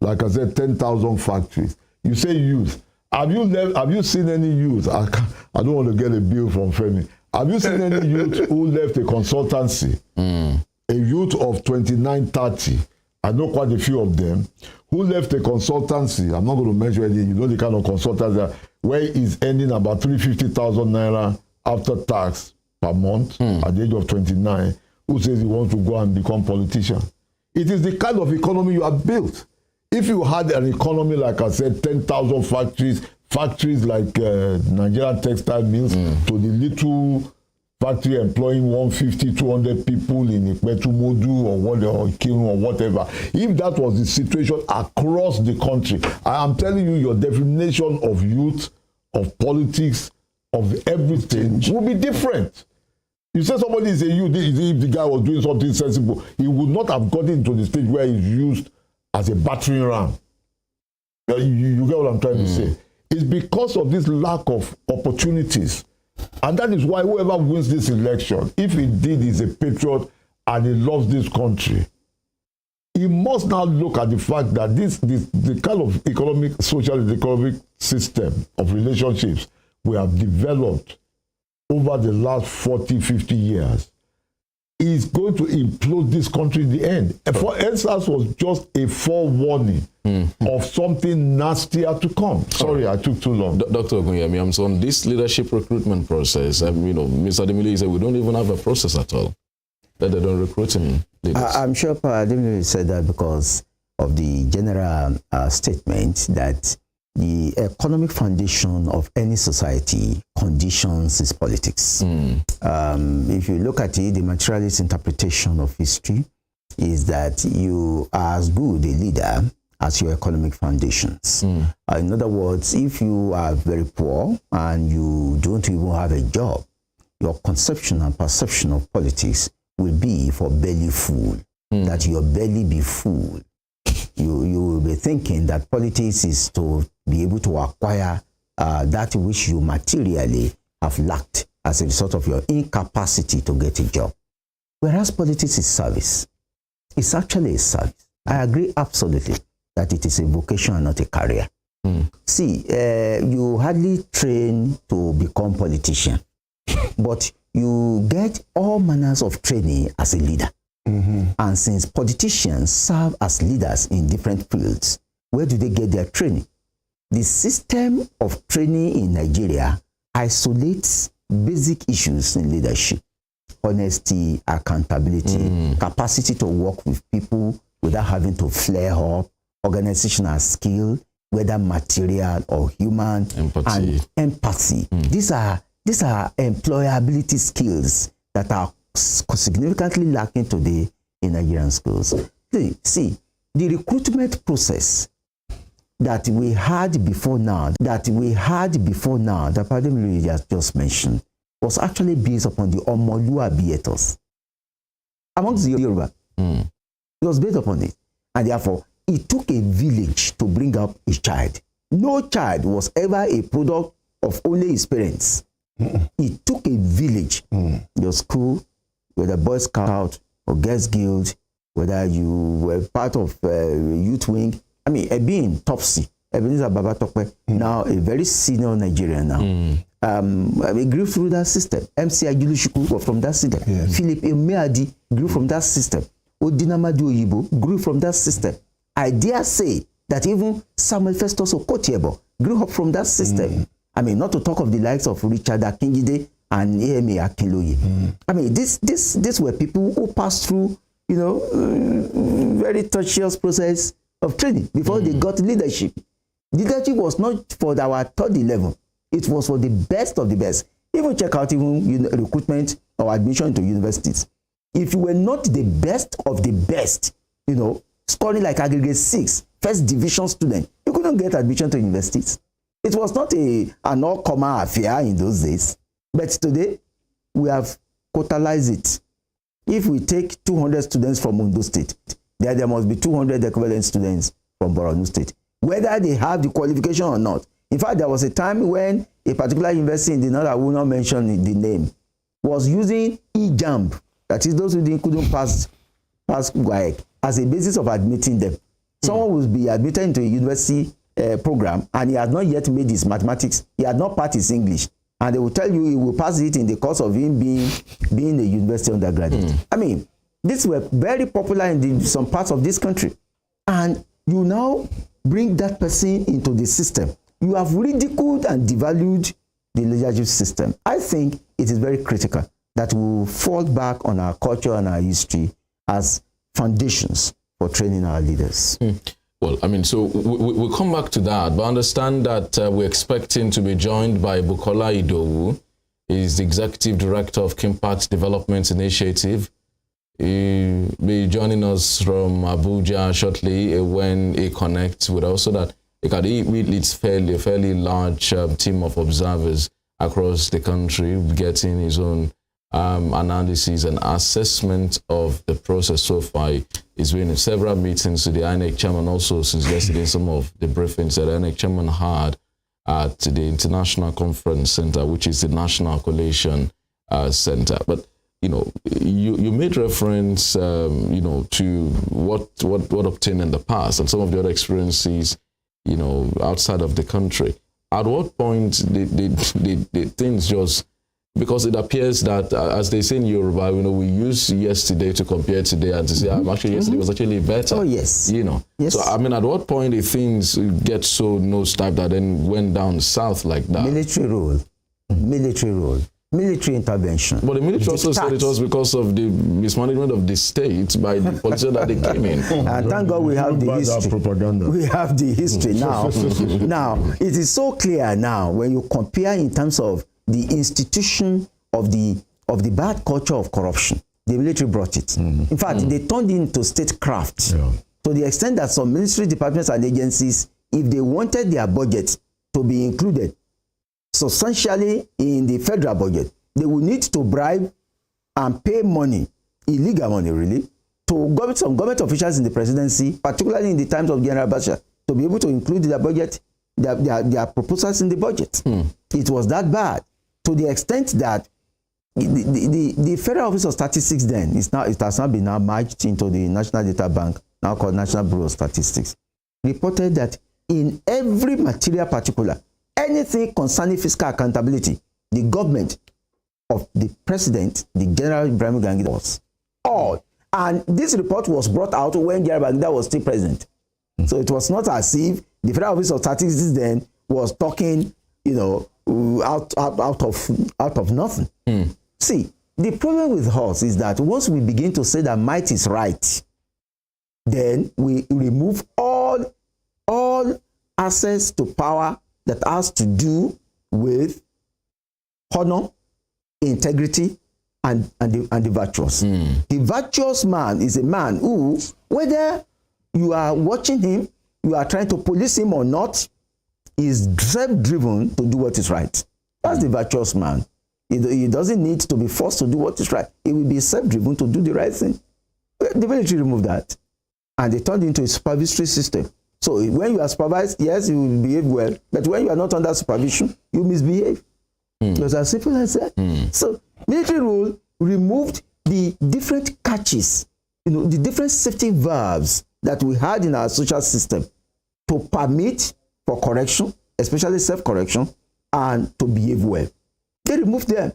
like I said, 10,000 factories, you say youth. Have you seen any youth? I don't want to get a bill from Femi. Have you seen any youth who left a consultancy? A youth of 29, 30. I know quite a few of them who left a consultancy. I'm not going to measure any. You know the kind of consultancy where he's earning about 350,000 naira after tax per month at the age of 29. Who says he wants to go and become politician? It is the kind of economy you have built. If you had an economy, like I said, 10,000 factories like Nigerian textile mills, to the little factory employing 150, 200 people in Ikpetumodu or Kirun or whatever, if that was the situation across the country, I am telling you, your definition of youth, of politics, of everything will be different. You say somebody is a youth, if the guy was doing something sensible, he would not have gotten to the stage where he's used as a battering ram. You get what I'm trying to say? It's because of this lack of opportunities. And that is why whoever wins this election, if indeed is a patriot and he loves this country, he must now look at the fact that the kind of economic, social and economic system of relationships we have developed over the last 40, 50 years is going to implode this country in the end. For EndSARS was just a forewarning of something nastier to come. Sorry, I took too long. Dr. Ogunyemi, I'm on this leadership recruitment process. Mr. Ademile said we don't even have a process at all. That they don't recruit him. I'm sure Ademile said that because of the general statement that the economic foundation of any society conditions its politics. If you look at it, the materialist interpretation of history is that you are as good a leader as your economic foundations. In other words, if you are very poor and you don't even have a job, your conception and perception of politics will be for belly full, that your belly be full. You will be thinking that politics is to be able to acquire that which you materially have lacked as a result of your incapacity to get a job. Whereas politics is service. It's actually a service. I agree absolutely that it is a vocation and not a career. See, you hardly train to become politician, but you get all manners of training as a leader. And since politicians serve as leaders in different fields, where do they get their training? The system of training in Nigeria isolates basic issues in leadership: honesty, accountability, capacity to work with people without having to flare up, organizational skill, whether material or human, and empathy. These are employability skills that are significantly lacking today in Nigerian schools. See, the recruitment process that we had before now, that Padre has just mentioned, was actually based upon the Omoluabi ethos amongst the Yoruba. It was based upon it. And therefore, it took a village to bring up a child. No child was ever a product of only his parents. It took a village. Your school, whether Boy Scout or Girls Guild, whether you were part of youth wing, being Topsy, Ebenezer Babatokwe, now a very senior Nigerian now. We grew through that system. MC Agilushiku was from that system. Yes. Philip Emeadi grew from that system. Odinamadu Oyibo grew from that system. I dare say that even Samuel Festus Okotiebo grew up from that system. Not to talk of the likes of Richard Akingide and A.M.A. Akinloye. These were people who passed through, very tortuous process of training before they got leadership. Leadership was not for our third level. It was for the best of the best. Even check out recruitment or admission to universities. If you were not the best of the best, scoring like aggregate 6, first division student, you couldn't get admission to universities. It was not an all-common affair in those days. But today, we have totalized it. If we take 200 students from Ondo State, there must be 200 equivalent students from Borno State, whether they have the qualification or not. In fact, there was a time when a particular university in the north, I will not mention the name, was using e-JAMB, that is those who couldn't pass GWAEC, as a basis of admitting them. Someone will be admitted into a university program and he has not yet made his mathematics, he has not passed his English, and they will tell you he will pass it in the course of him being a university undergraduate. I mean, these were very popular in some parts of this country. And you now bring that person into the system. You have ridiculed and devalued the leadership system. I think it is very critical that we will fall back on our culture and our history as foundations for training our leaders. Well, I mean, so we'll come back to that, but understand that we're expecting to be joined by Bukola Idowu. He's the Executive Director of Kimpact Development Initiative. He'll be joining us from Abuja shortly when he connects with us, so that he leads a fairly large team of observers across the country, getting his own analysis and assessment of the process so far. He's been in several meetings with the INEC chairman also since yesterday, some of the briefings that the INEC chairman had at the International Conference Center, which is the National Collation Center. But, you made reference, to what obtained in the past and some of the other experiences, outside of the country. At what point did things just, because it appears that, as they say in Yoruba, we use yesterday to compare today and to say, actually, yesterday was actually better. Oh, yes. Yes. So, I mean, at what point did things get so nosedive that then went down south like that? Military rule, military intervention. But the military also said it was because of the mismanagement of the state by the politicians that they came in. And thank God we have the history. Propaganda. We have the history now. Now, it is so clear now when you compare in terms of the institution of the bad culture of corruption. The military brought it. In fact, they turned it into statecraft to the extent that some ministry departments and agencies, if they wanted their budget to be included substantially in the federal budget, they will need to bribe and pay money, illegal money really, to some government officials in the presidency, particularly in the times of General Bashir, to be able to include their budget, their proposals in the budget. It was that bad, to the extent that the Federal Office of Statistics then, it has now been merged into the National Data Bank, now called National Bureau of Statistics, reported that in every material particular, anything concerning fiscal accountability, the government of the president, the General Ibrahim Babangida, was all. And this report was brought out when General Babangida was still president. So it was not as if the Federal Office of Statistics then was talking, out of nothing. See, the problem with us is that once we begin to say that might is right, then we remove all access to power that has to do with honor, integrity, and the virtuous. The virtuous man is a man who, whether you are watching him, you are trying to police him or not, is self-driven to do what is right. That's the virtuous man. He doesn't need to be forced to do what is right. He will be self-driven to do the right thing. The military removed that, and they turned it into a supervisory system. So when you are supervised, yes, you will behave well. But when you are not under supervision, you misbehave. It's as simple as that. So military rule removed the different catches, the different safety valves that we had in our social system to permit for correction, especially self-correction, and to behave well. They removed them.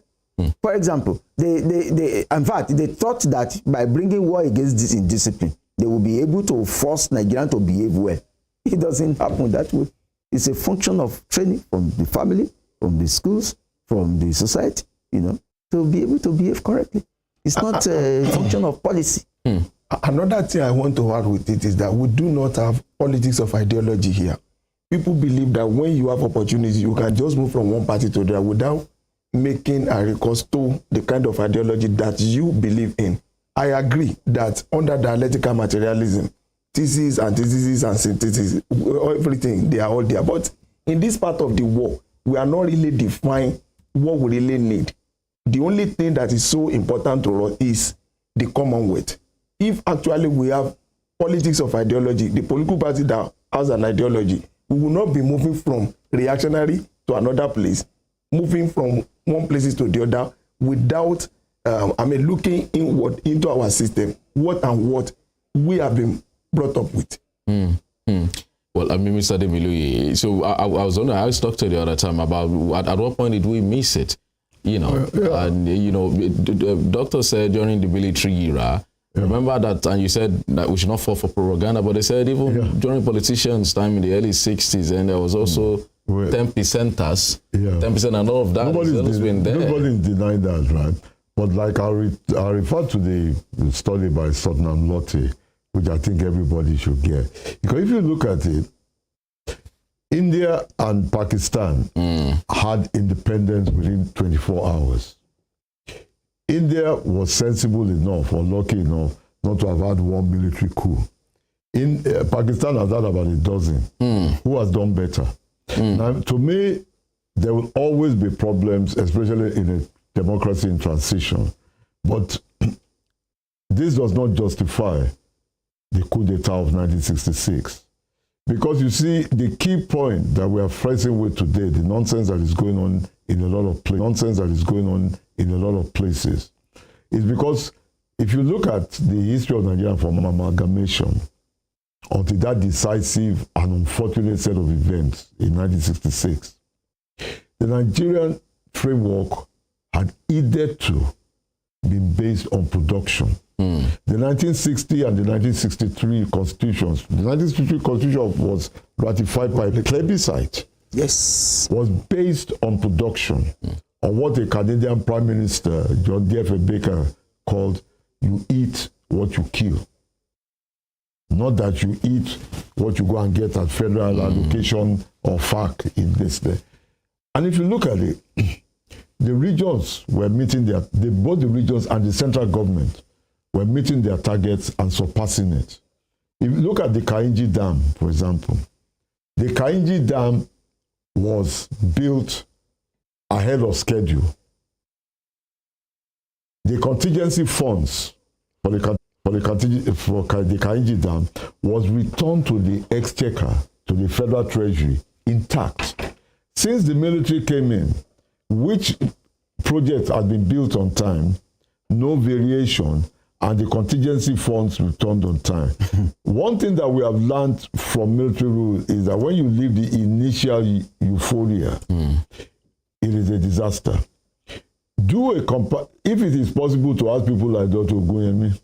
For example, in fact, they thought that by bringing war against this indiscipline, they will be able to force Nigerians to behave well. It doesn't happen that way. It's a function of training from the family, from the schools, from the society, to be able to behave correctly. It's not a function of policy. Another thing I want to add with it is that we do not have politics of ideology here. People believe that when you have opportunity, you can just move from one party to the other without making a recourse to the kind of ideology that you believe in. I agree that under dialectical materialism, thesis, antithesis, and synthesis, everything, they are all there. But in this part of the world, we are not really defining what we really need. The only thing that is so important to us is the Commonwealth. If actually we have politics of ideology, the political party that has an ideology, we will not be moving from reactionary to another place, moving from one place to the other without, looking inward into our system, what we have been brought up with. Well, Mr. Demilu, so I was on. I was talking to the other time about at what point did we miss it? And the doctor said during the military era. Remember that, and you said that we should not fall for propaganda, but they said even during politicians' time in the early 60s, and there was also 10%ers, 10%, and all of that. Nobody's been there. Nobody's denying that, right? But like I refer to the study by Sotnam Lotte, which I think everybody should get. Because if you look at it, India and Pakistan had independence within 24 hours. India was sensible enough or lucky enough not to have had one military coup. In Pakistan has had about a dozen. Who has done better? Now, to me, there will always be problems, especially in a democracy in transition. But this does not justify the coup d'etat of 1966. Because you see, the key point that we are facing with today, the nonsense that is going on in a lot of places, is because if you look at the history of Nigeria from amalgamation until that decisive and unfortunate set of events in 1966, the Nigerian framework had either to be based on production. The 1960 and the 1963 constitutions, the 1963 constitution was ratified by plebiscite. Yes. Was based on production, on what a Canadian Prime Minister, John D.F. Baker, called you eat what you kill. Not that you eat what you go and get at federal allocation or FAC in this day. And if you look at it, the regions were meeting both the regions and the central government were meeting their targets and surpassing it. If you look at the Kainji Dam, for example, the Kainji Dam was built ahead of schedule. The contingency funds for the Kainji Dam was returned to the Exchequer, to the Federal Treasury, intact. Since the military came in, which project had been built on time, no variation, and the contingency funds returned on time. One thing that we have learned from military rule is that when you leave the initial euphoria, it is a disaster. If it is possible to ask people like Dr. Ogunyemi,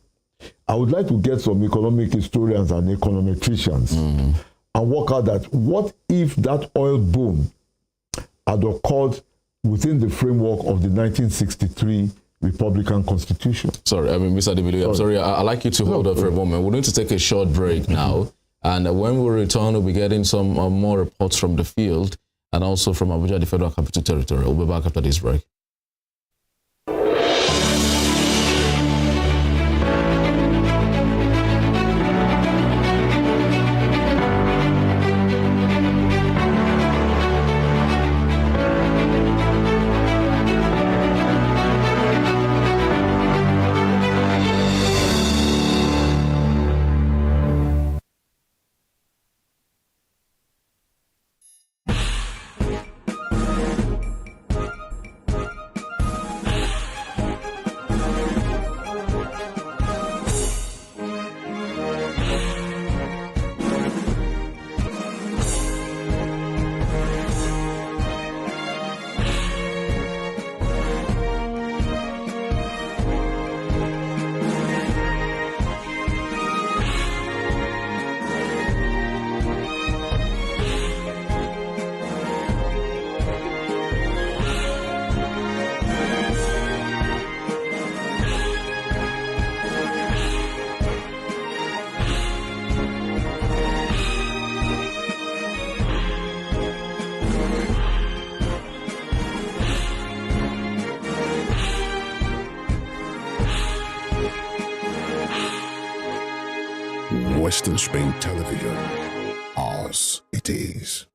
I would like to get some economic historians and econometricians and work out that what if that oil boom had occurred within the framework of the 1963 Republican Constitution. Sorry, Mr. Demilu, I'm sorry. I'd like you to hold up for a moment. We're going to take a short break now. And when we return, we'll be getting some more reports from the field and also from Abuja, the Federal Capital Territory. We'll be back after this break. Western Spring Television. Ours it is.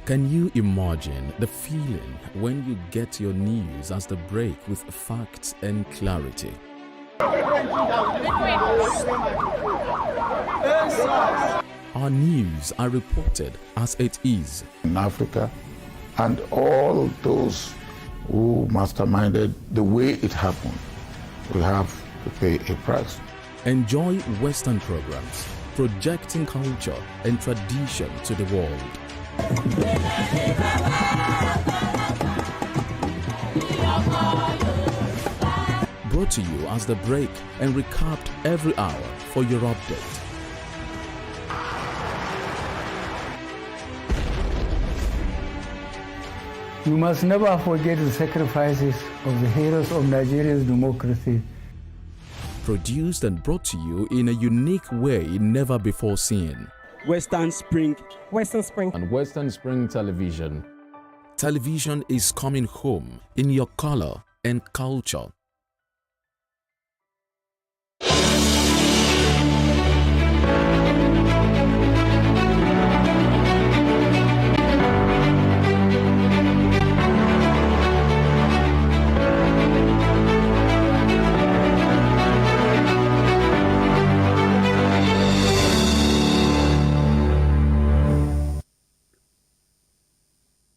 Can you imagine the feeling when you get your news as the break with facts and clarity? Our news are reported as it is. In Africa, and all those who masterminded the way it happened will have to pay a price. Enjoy Western programs, projecting culture and tradition to the world. Brought to you as the break and recapped every hour for your update. You must never forget the sacrifices of the heroes of Nigeria's democracy. Produced and brought to you in a unique way never before seen. Western Spring And Western Spring Television. Television is coming home in your color and culture.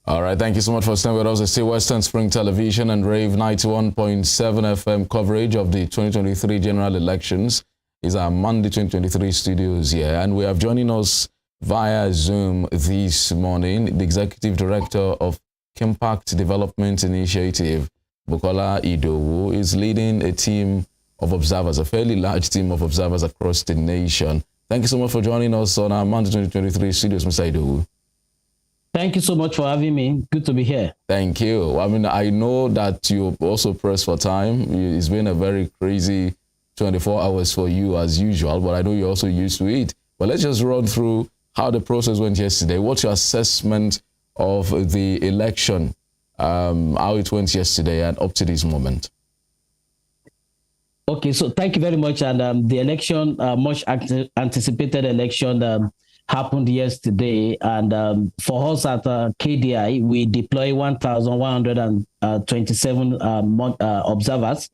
All right, thank you so much for staying with us. It's still Western Spring Television and Rave 91.7 FM coverage of the 2023 general elections. Is our Monday 2023 studios here, and we have joining us via Zoom this morning the Executive Director of Impact Development Initiative, Bukola Idowu, is leading a team of observers, a fairly large team of observers across the nation. Thank you so much for joining us on our Monday 2023 studios, Mr. Idowu. Thank you so much for having me. Good to be here. Thank you. I mean, I know that you're also pressed for time. It's been a very crazy 24 hours for you as usual, but I know you're also used to it. But let's just run through how the process went yesterday. What's your assessment of the election, how it went yesterday and up to this moment? Okay, so thank you very much. And the election, much anticipated election, happened yesterday, and for us at KDI, we deploy 1,127 observers,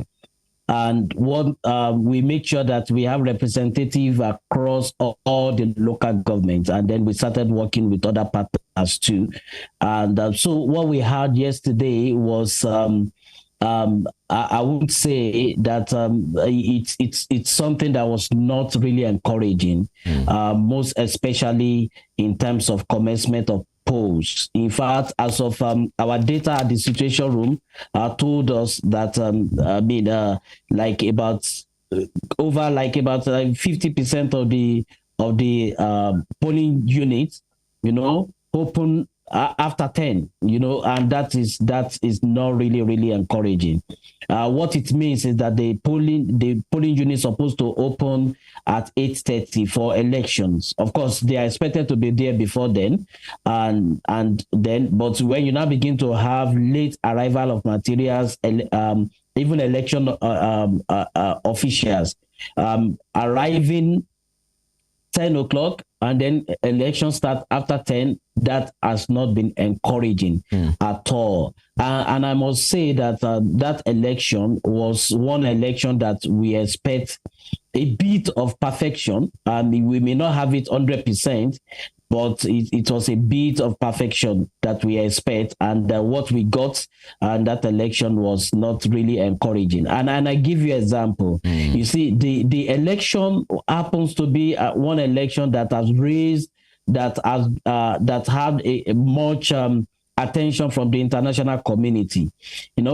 and we make sure that we have representative across all the local governments, and then we started working with other partners too. And so what we had yesterday was I would say that it's something that was not really encouraging, most especially in terms of commencement of polls. In fact, as of our data at the situation room told us that over 50% of the polling units, open after 10, and that is not really encouraging. What it means is that the polling unit is supposed to open at 8:30 for elections. Of course, they are expected to be there before then, but when you now begin to have late arrival of materials, even election officials arriving 10 o'clock, and then elections start after 10, that has not been encouraging at all. And I must say that that election was one election that we expect a bit of perfection. We may not have it 100%, but it was a bit of perfection that we expect. And what we got and that election was not really encouraging. And I give you an example. You see, the election happens to be one election that has raised, that had a much attention from the international community.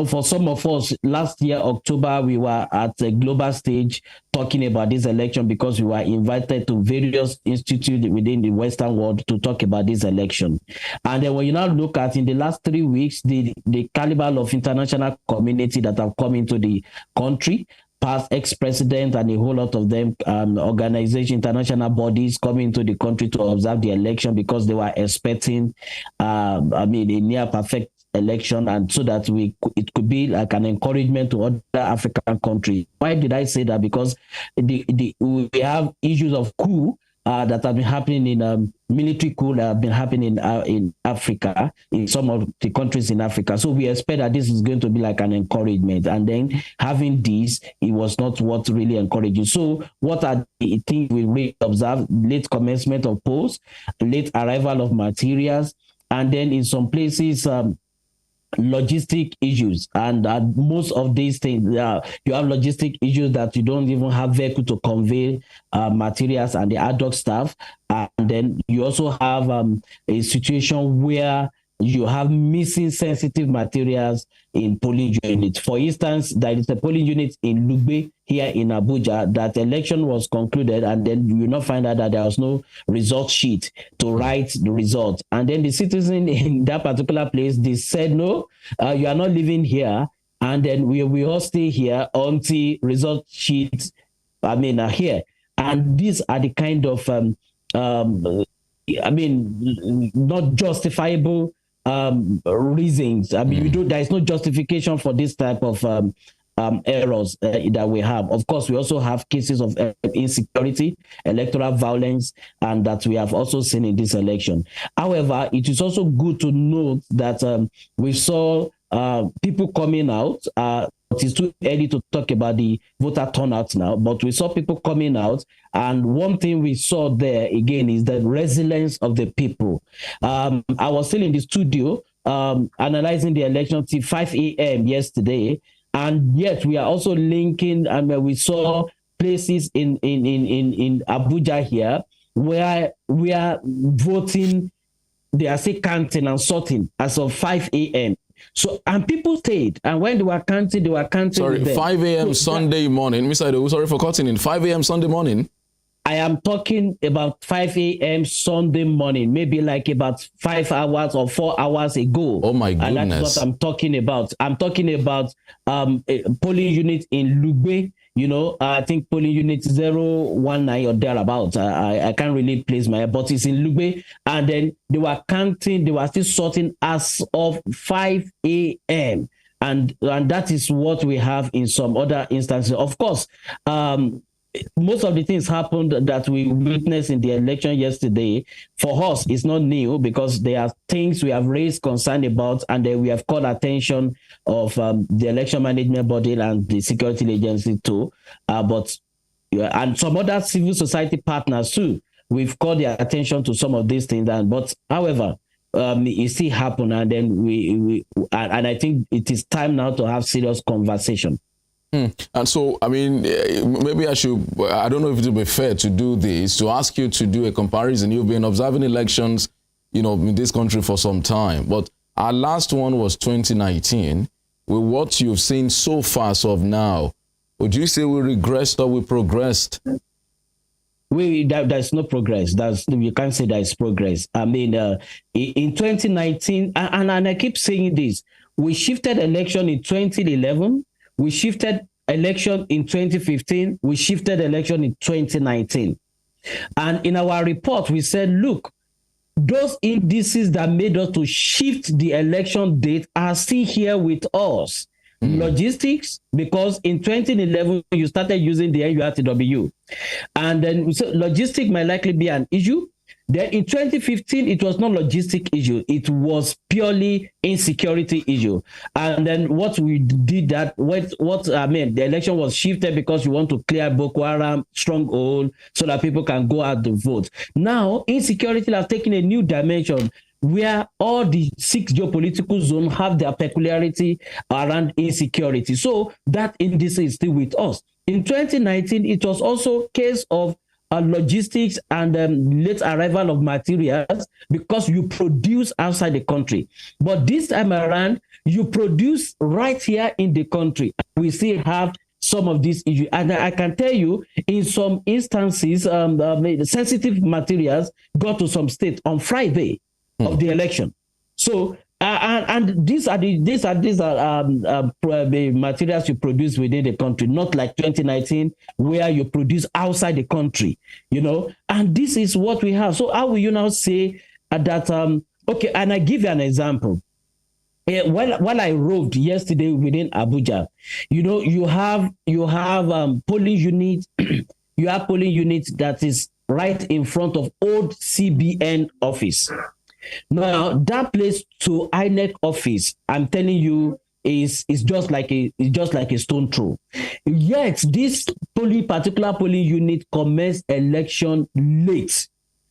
For some of us, last year, October, we were at a global stage talking about this election because we were invited to various institutes within the Western world to talk about this election. And then when you now look at in the last 3 weeks, the caliber of international community that have come into the country, past ex-president and a whole lot of them, organization, international bodies coming to the country to observe the election because they were expecting, a near perfect election, and so that it could be like an encouragement to other African countries. Why did I say that? Because we have issues of coup that have been happening in military coup that have been happening in Africa, in some of the countries in Africa. So we expect that this is going to be like an encouragement. And then having this, it was not what really encouraging. So what are the things we really observe? Late commencement of polls, late arrival of materials, and then in some places, logistic issues. And most of these things, you have logistic issues that you don't even have vehicle to convey materials and the ad hoc staff. And then you also have a situation where you have missing sensitive materials in polling units. For instance, there is a polling unit in Lugbe here in Abuja that election was concluded, and then you will not find out that there was no result sheet to write the results. And then the citizen in that particular place, they said, no, you are not living here. And then we all stay here until result sheets, are here. And these are the kind of, not justifiable reasons. There is no justification for this type of errors that we have. Of course, we also have cases of insecurity, electoral violence, and that we have also seen in this election. However, it is also good to note that we saw people coming out. It is too early to talk about the voter turnout now, but we saw people coming out. And one thing we saw there again is the resilience of the people. I was still in the studio analyzing the election till 5 a.m. yesterday. And yet we are also linking, and we saw places in Abuja here where we are voting, they are still counting and sorting as of 5 a.m. So, and people stayed, and when they were counting. Sorry, 5 a.m. Sunday morning. Mr. Edo, sorry for cutting in. 5 a.m. Sunday morning? I am talking about 5 a.m. Sunday morning, maybe like about 5 hours or 4 hours ago. Oh my goodness. And that's what I'm talking about. I'm talking about a polling unit in Lugbe. I think polling unit 019 or thereabouts. I can't really place but it's in Lugbe. And then they were counting, they were still sorting as of 5 a.m. And that is what we have in some other instances. Of course, most of the things happened that we witnessed in the election yesterday. For us, it's not new because there are things we have raised concern about, and then we have called attention of the election management body and the security agency too. And some other civil society partners too. We've called their attention to some of these things. However, it still happened, and then I think it is time now to have serious conversation. And so, maybe I don't know if it would be fair to do this, to ask you to do a comparison. You've been observing elections, in this country for some time, but our last one was 2019. With what you've seen so far as of now, would you say we regressed or we progressed? There's no progress. You can't say there's progress. In 2019, and I keep saying this, we shifted election in 2011. We shifted election in 2015. We shifted election in 2019. And in our report, we said, look, those indices that made us to shift the election date are still here with us. Logistics, because in 2011, you started using the NURTW. And then so logistics might likely be an issue. Then in 2015, it was not logistic issue. It was purely insecurity issue. And then what we did the election was shifted because you want to clear Boko Haram stronghold so that people can go out to vote. Now, insecurity has taken a new dimension where all the 6 geopolitical zones have their peculiarity around insecurity. So that indice is still with us. In 2019, it was also a case of logistics and late arrival of materials because you produce outside the country. But this time around, you produce right here in the country. We still have some of these issues. And I can tell you, in some instances, the sensitive materials got to some state on Friday of the election. So And these are the materials you produce within the country, not like 2019 where you produce outside the country, you know. And this is what we have. So how will you now say that? Okay, and I give you an example. While I rode yesterday within Abuja, you know, you have polling units. You have polling units that is right in front of old CBN office. Now that place to INEC office, I'm telling you, is just like a stone throw. Yet this particular polling unit commenced election late.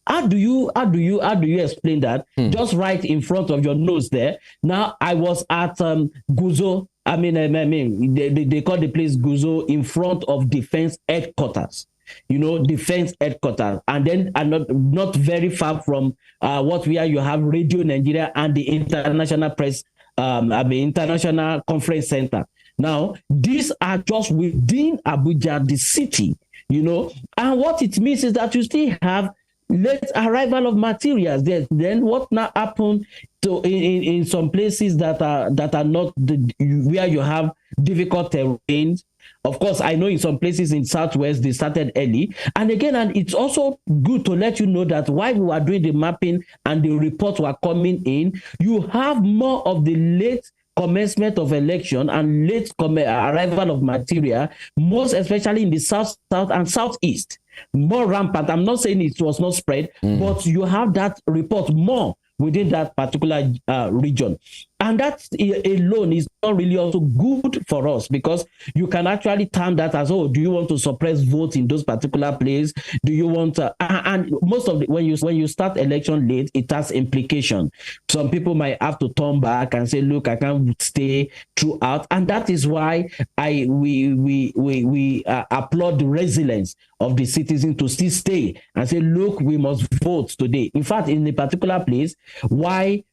How do you explain that? Just right in front of your nose there. Now I was at Guzo. I mean, they call the place Guzo, in front of defense headquarters. You know, defense headquarters, and then not very far from you have Radio Nigeria and the international press, international conference center. Now, these are just within Abuja, the city, you know, and what it means is that you still have late arrival of materials there. Then what now happened to in some places that are not where you have difficult terrains? Of course, I know in some places in Southwest, they started early. And again, and it's also good to let you know that while we were doing the mapping and the reports were coming in, you have more of the late commencement of election and late arrival of material, most especially in the South and Southeast. More rampant. I'm not saying it was not spread, but you have that report more within that particular region. And that alone is not really also good for us, because you can actually term that as, oh, do you want to suppress votes in those particular places? Do you want to, and most of when you start election late, it has implication. Some people might have to turn back and say, look, I can't stay throughout. And that is why we applaud the resilience of the citizens to still stay and say, look, we must vote today. In fact, in a particular place, why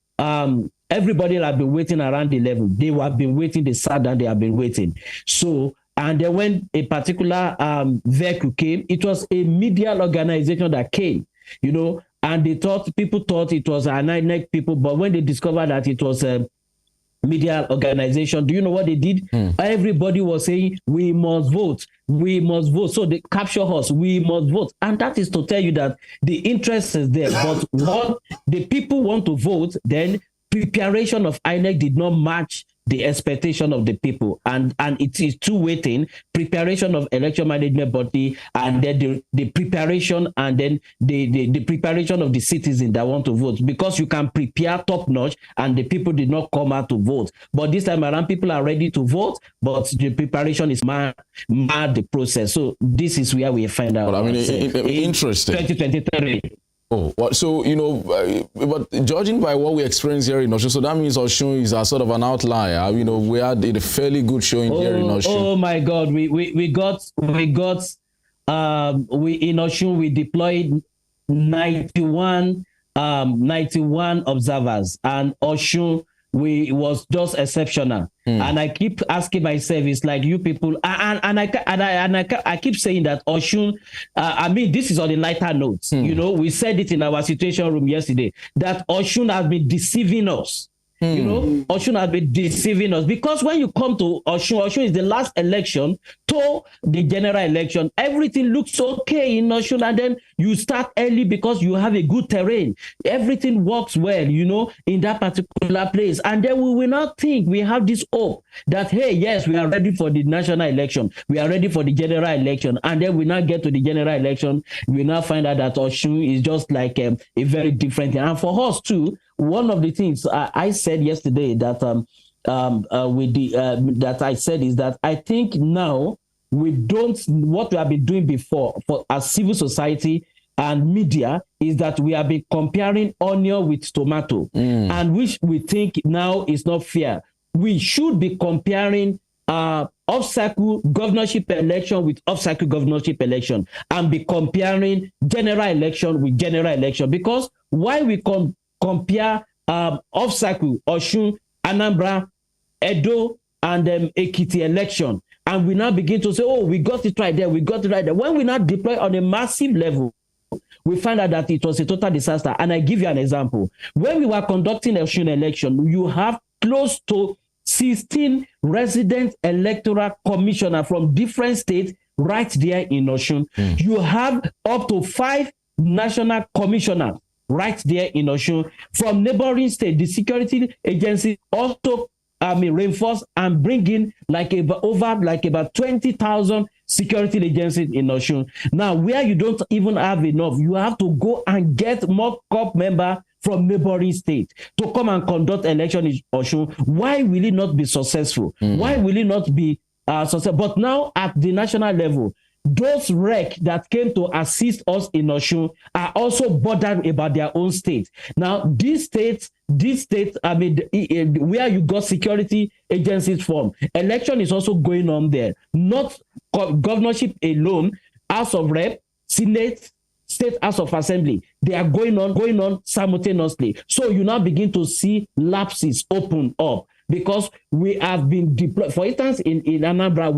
everybody have been waiting around 11. They have been waiting, they sat down, they have been waiting. So, and then when a particular vehicle came, it was a media organization that came, you know, and people thought it was an INEC people, but when they discovered that it was a media organization, do you know what they did? Everybody was saying, we must vote. We must vote. So they capture us. We must vote. And that is to tell you that the interest is there. But what the people want to vote, then preparation of INEC did not match the expectation of the people, and it is two waiting preparation of election management body, and then the preparation, and then the preparation of the citizens that want to vote, because you can prepare top notch and the people did not come out to vote. But this time around, people are ready to vote, but the preparation is mad the process. So this is where we find out. Well, I mean, interesting. 2023. Oh, well, so, you know, but judging by what we experience here in Osun, so that means Osun is a sort of an outlier. You know, we had a fairly good showing here in Osun. Oh my God, we in Osun we deployed 91 observers, and Osun was just exceptional. And I keep asking myself, it's like you people, and I keep saying that Osun, I mean, this is on the lighter notes. You know, we said it in our situation room yesterday, that Osun has been deceiving us. You know, Osun has been deceiving us, because when you come to Osun is the last election to the general election. Everything looks okay in Osun, and then you start early because you have a good terrain. Everything works well, you know, in that particular place. And then we will not think, we have this hope that, hey, yes, we are ready for the national election. We are ready for the general election. And then we now get to the general election. We now find out that Osun is just like a very different thing. And for us too, one of the things I said yesterday that that I said is that I think now what we have been doing before for as civil society and media is that we have been comparing onion with tomato, and which we think now is not fair. We should be comparing off-cycle governorship election with off-cycle governorship election, and be comparing general election with general election, because why we compare off-cycle Osun, Anambra, Edo, and Ekiti election, and we now begin to say, oh, we got it right there, we got it right there. When we now deploy on a massive level, we find out that it was a total disaster. And I give you an example. When we were conducting Osun election, you have close to 16 resident electoral commissioners from different states right there in Osun. You have up to 5 national commissioners right there in Osun. From neighboring states, the security agency also reinforce and bring in about 20,000 security agencies in Osun. Now, where you don't even have enough, you have to go and get more COP members from neighboring states to come and conduct election in Osun. Why will it not be successful? Why will it not be successful? But now at the national level, those REC that came to assist us in Osun are also bothered about their own state. Now, these states, where you got security agencies from, election is also going on there. Not governorship alone, House of Rep, Senate, State House of Assembly. They are going on simultaneously. So you now begin to see lapses open up. Because we have been deployed. For instance, in Anambra,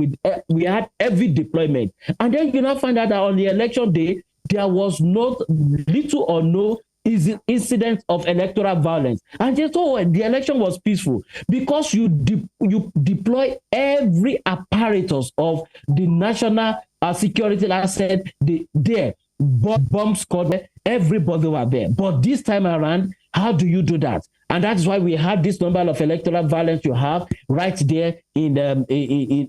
we had heavy deployment. And then you now find out that on the election day, there was not little or no incident of electoral violence. And just the election was peaceful because you deploy every apparatus of the national security asset there. Bomb squad, everybody were there. But this time around, how do you do that? And that's why we have this number of electoral violence you have right there in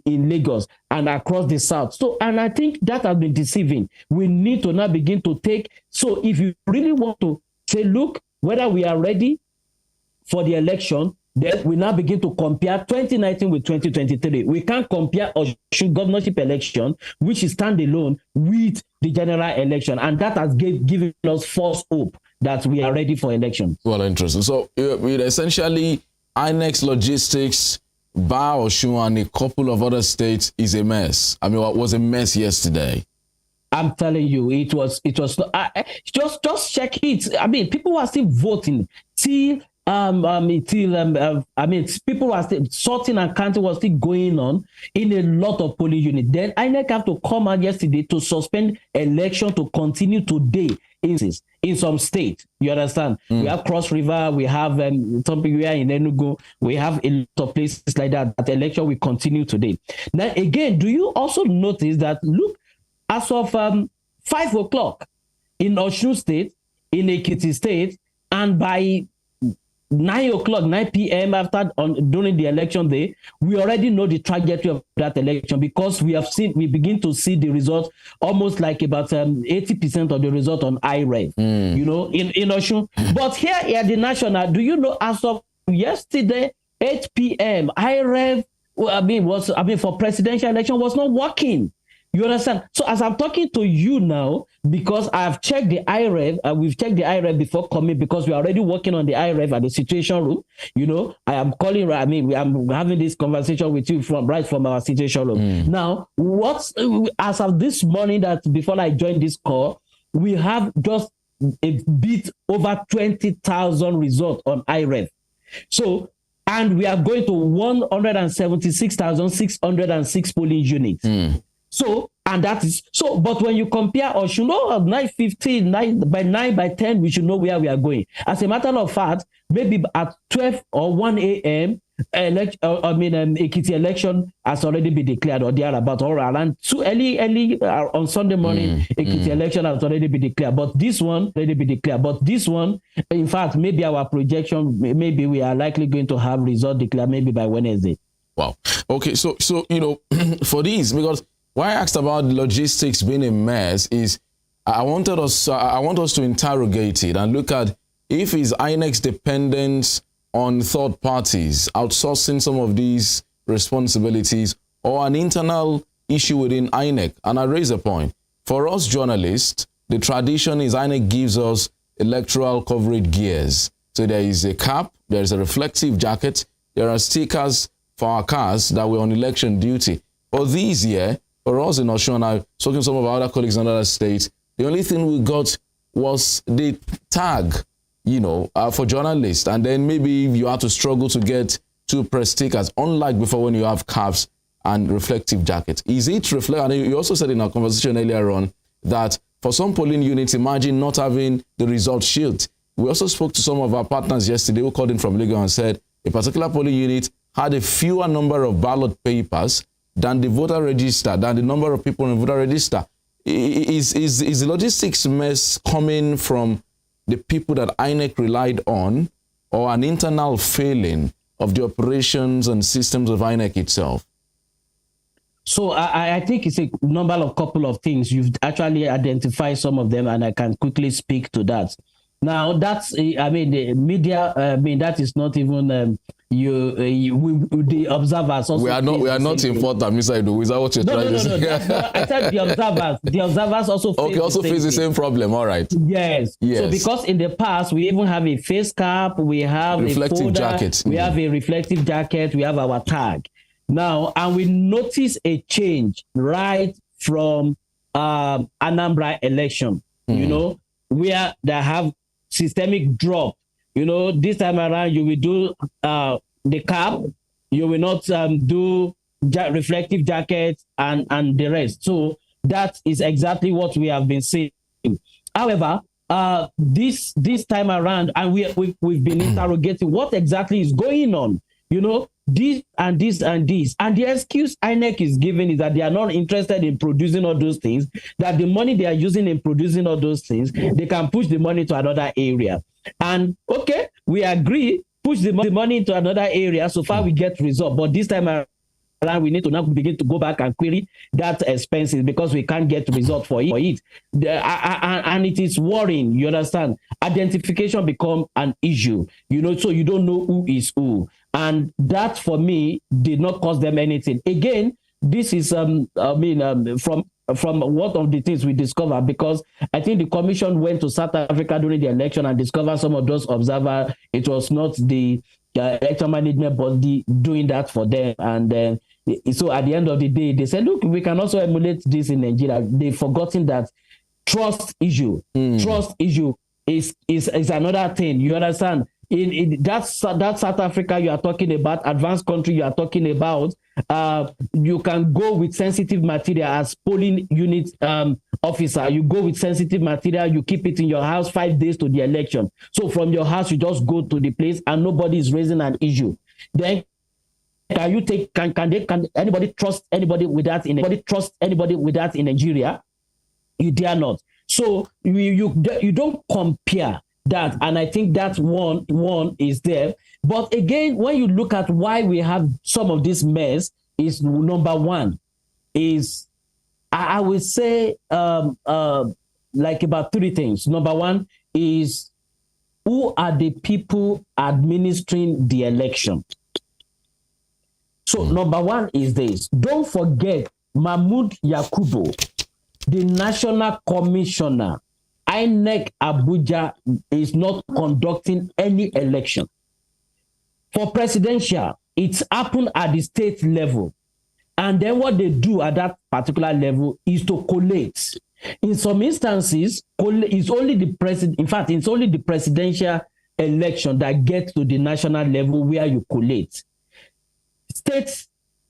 Lagos and across the South. So, and I think that has been deceiving. We need to now begin to take. So if you really want to say, look, whether we are ready for the election, then we now begin to compare 2019 with 2023. We can't compare Osun governorship election, which is standalone, with the general election. And that has given us false hope that we are ready for election. Well, interesting. So essentially, INEC's logistics, bar Osun and a couple of other states is a mess. I mean, it was a mess yesterday. I'm telling you, it was just check it. I mean, people were still voting till people were still sorting and counting was still going on in a lot of polling units. Then INEC have to come out yesterday to suspend election to continue today in some states. You understand? We have Cross River, we have something we are in Enugu, we have a lot of places like that. That election will continue today. Now again, do you also notice that? Look, as of 5 o'clock in Osun State, in Ekiti State, and by 9 p.m. during the election day, we already know the trajectory of that election because we begin to see the results almost like about 80% of the result on Wstv-Rave, in Osun. But here at the national, do you know, as of yesterday, 8 p.m., Wstv-Rave, for presidential election was not working. You understand? So as I'm talking to you now, because I've checked the Wstv-Rave, we've checked the Wstv-Rave before coming because we're already working on the Wstv-Rave at the situation room. I am calling, I'm having this conversation with you from our situation room. Now, as of this morning, that before I joined this call, we have just a bit over 20,000 results on Wstv-Rave. So, and we are going to 176,606 polling units. So, and that is so, but when you compare Osun, 9:15, by 9, by 10, we should know where we are going. As a matter of fact, maybe at 12 or 1 a.m., Ekiti election has already been declared, or thereabout, or around early on Sunday morning, Ekiti election has already been declared. But this one, in fact, maybe our projection, maybe we are likely going to have result declared maybe by Wednesday. Wow. Okay, so for these, because why I asked about logistics being a mess is I want us to interrogate it and look at if is INEC's dependence on third parties outsourcing some of these responsibilities or an internal issue within INEC. And I raise a point. For us journalists, the tradition is INEC gives us electoral coverage gears. So there is a cap, there is a reflective jacket, there are stickers for our cars that we're on election duty. But these year, for us in Osun, I've spoken to some of our other colleagues in other states, the only thing we got was the tag, for journalists. And then maybe you have to struggle to get 2 press stickers, unlike before when you have caps and reflective jackets. Is it reflect? And you also said in our conversation earlier on that for some polling units, imagine not having the result sheet. We also spoke to some of our partners yesterday who called in from Lagos and said a particular polling unit had a fewer number of ballot papers than the voter register, than the number of people in the voter register. Is the logistics mess coming from the people that INEC relied on, or an internal failing of the operations and systems of INEC itself? So I think it's a couple of things. You've actually identified some of them, and I can quickly speak to that. Now, that's, I mean, the media, that is not even, the observers also. We are not informed, Mr. Edu. Is that what you're trying to say? No, I said the observers also face the same problem. All right. Yes. So because in the past, we even have a face cap, we have reflective jacket. We have a reflective jacket, we have our tag. Now, and we notice a change right from Anambra election, where they have systemic drop. This time around, you will do the cap, you will not do reflective jackets and the rest. So that is exactly what we have been seeing. However, this time around, and we've been interrogating what exactly is going on. This and this and this. And the excuse INEC is giving is that they are not interested in producing all those things, that the money they are using in producing all those things, they can push the money to another area. And okay, we agree, push the money into another area so far we get result. But this time around, we need to now begin to go back and query that expenses because we can't get result for it. And it is worrying, you understand? Identification become an issue, so you don't know who is who. And that, for me, did not cost them anything. Again, this is, from one of the things we discovered, because I think the commission went to South Africa during the election and discovered some of those observers. It was not the election management body doing that for them. And so at the end of the day, they said, look, we can also emulate this in Nigeria. They've forgotten that trust issue is another thing. You understand? In that South Africa you are talking about, advanced country you are talking about, you can go with sensitive material as polling unit officer. You go with sensitive material, you keep it in your house 5 days to the election. So from your house, you just go to the place and nobody is raising an issue. Then can anybody trust anybody with that in Nigeria? You dare not. So you don't compare that, and I think that one is there. But again, when you look at why we have some of this mess, is number one is I would say like about three things. Number one is, who are the people administering the election? So number one is this. Don't forget Mahmoud Yakubu, the National Commissioner, INEC Abuja, is not conducting any election. For presidential, it's happened at the state level. And then what they do at that particular level is to collate. In some instances, it's only the president. In fact, it's only the presidential election that gets to the national level where you collate. State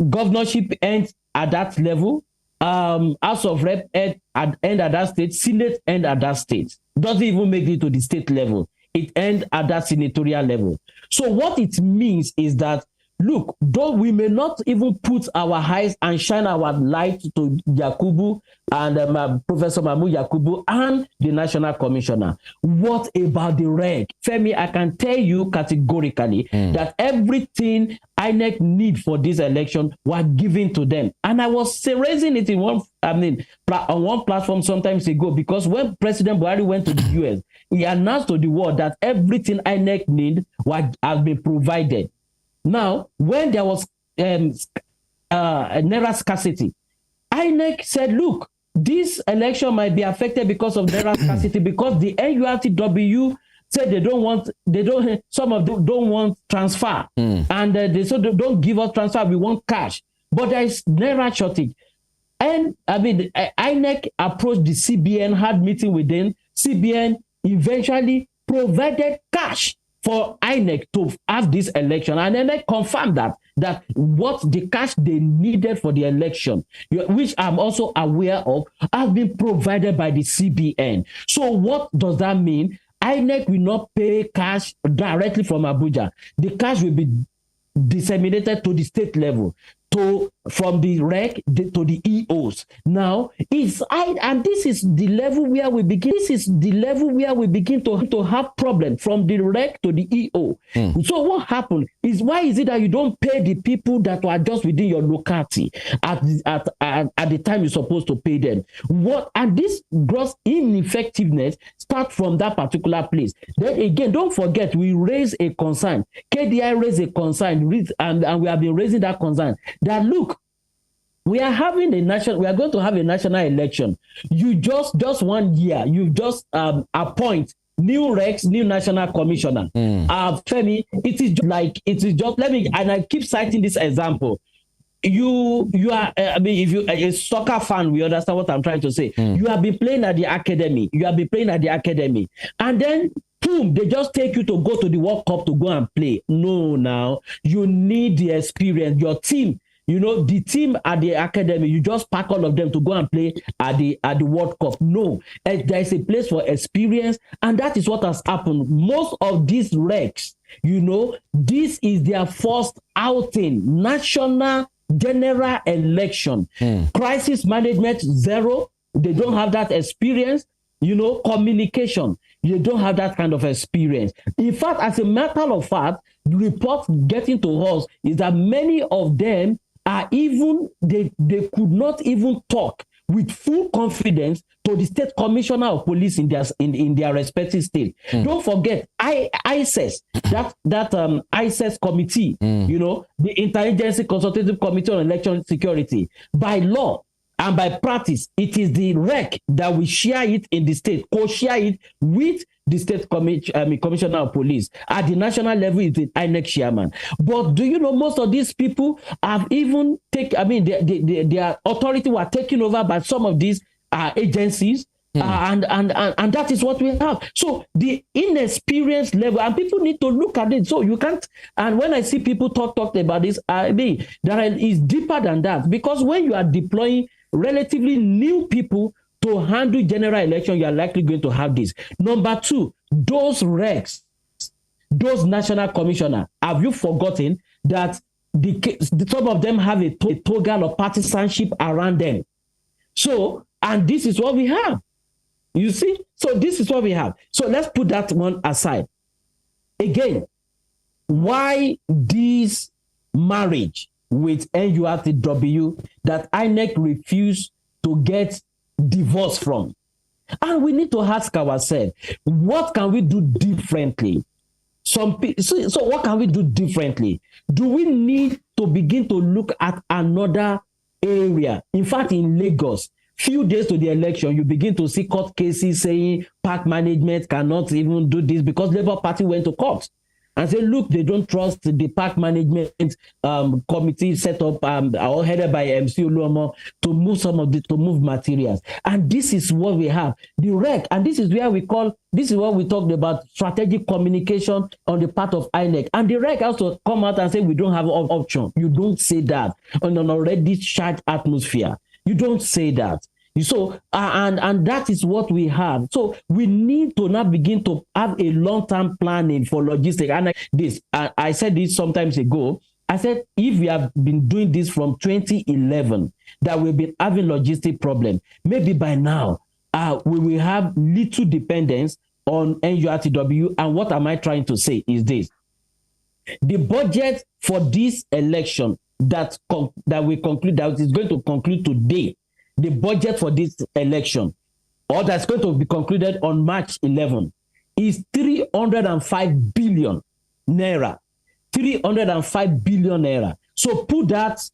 governorship ends at that level. House of Rep end at that state. Senate end at that state. Doesn't even make it to the state level. It ends at that senatorial level. So what it means is that, look, though we may not even put our eyes and shine our light to Yakubu and Professor Mahmoud Yakubu and the National Commissioner, what about the reg? Femi, I can tell you categorically that everything INEC need for this election was given to them. And I was raising it on one platform sometimes ago, because when President Buhari went to the US, he announced to the world that everything INEC need has been provided. Now, when there was Naira scarcity, INEC said, look, this election might be affected because of Naira scarcity, because the NURTW said some of them don't want transfer. And they said, don't give us transfer, we want cash. But there is Naira shortage. And INEC approached the CBN, had meeting with them. CBN eventually provided cash for INEC to have this election, and INEC confirmed that what the cash they needed for the election, which I'm also aware of, have been provided by the CBN. So what does that mean? INEC will not pay cash directly from Abuja. The cash will be disseminated to the state level, from the REC to the EOs. Now, and this is the level where we begin. This is the level where we begin to have problems from the REC to the EO. So what happened is, why is it that you don't pay the people that are just within your locality at the time you're supposed to pay them? And this gross ineffectiveness starts from that particular place. Then again, don't forget, we raise a concern. KDI raised a concern, and we have been raising that concern. That look, we are going to have a national election. You just 1 year, you just appoint new recs, new national commissioner. Femi, it is just and I keep citing this example. You are, if you are a soccer fan, we understand what I'm trying to say. You have been playing at the academy. And then boom, they just take you to go to the World Cup to go and play. No, now you need the experience. Your team, the team at the academy, you just pack all of them to go and play at the World Cup. No, there is a place for experience, and that is what has happened. Most of these recs, this is their first outing, national general election. Crisis management, zero. They don't have that experience. Communication, you don't have that kind of experience. In fact, as a matter of fact, the reports getting to us is that many of them are they could not even talk with full confidence to the state commissioner of police in their respective state. Don't forget, ISES, that ISES committee, the Interagency Consultative Committee on Election Security, by law and by practice, it is the REC that will share it in the state, co-share it with the state commissioner of police. At the national level, it's the INEC chairman. But do you know, most of these people have even their authority were taken over by some of these agencies. And that is what we have. So the inexperience level, and people need to look at it. So you can't, and when I see people talk about this, that is deeper than that. Because when you are deploying relatively new people to handle general election, you are likely going to have this. Number two, those recs, those national commissioner, have you forgotten that some of them have a toggle of partisanship around them? So, and this is what we have. You see? So this is what we have. So let's put that one aside. Again, why this marriage with NURTW that INEC refused to get divorced from? And we need to ask ourselves, what can we do differently? So what can we do differently? Do we need to begin to look at another area? In fact, in Lagos, few days to the election, you begin to see court cases saying park management cannot even do this because Labour Party went to court and said, look, they don't trust the park management committee set up or headed by MC Oluomo to move materials. And this is what we have. The REC, and this is what we talked about, strategic communication on the part of INEC. And the REC also come out and say, we don't have an option. You don't say that on an already charged atmosphere. You don't say that. So, and that is what we have. So we need to now begin to have a long-term planning for logistics. And I said this sometimes ago. I said, if we have been doing this from 2011, that we've been having logistic problem, maybe by now we will have little dependence on NURTW. And what am I trying to say is this: the budget for this election that we conclude, that is going to conclude today, the budget for this election, or that's going to be concluded on March 11, is 305 billion naira. 305 billion naira. So put that,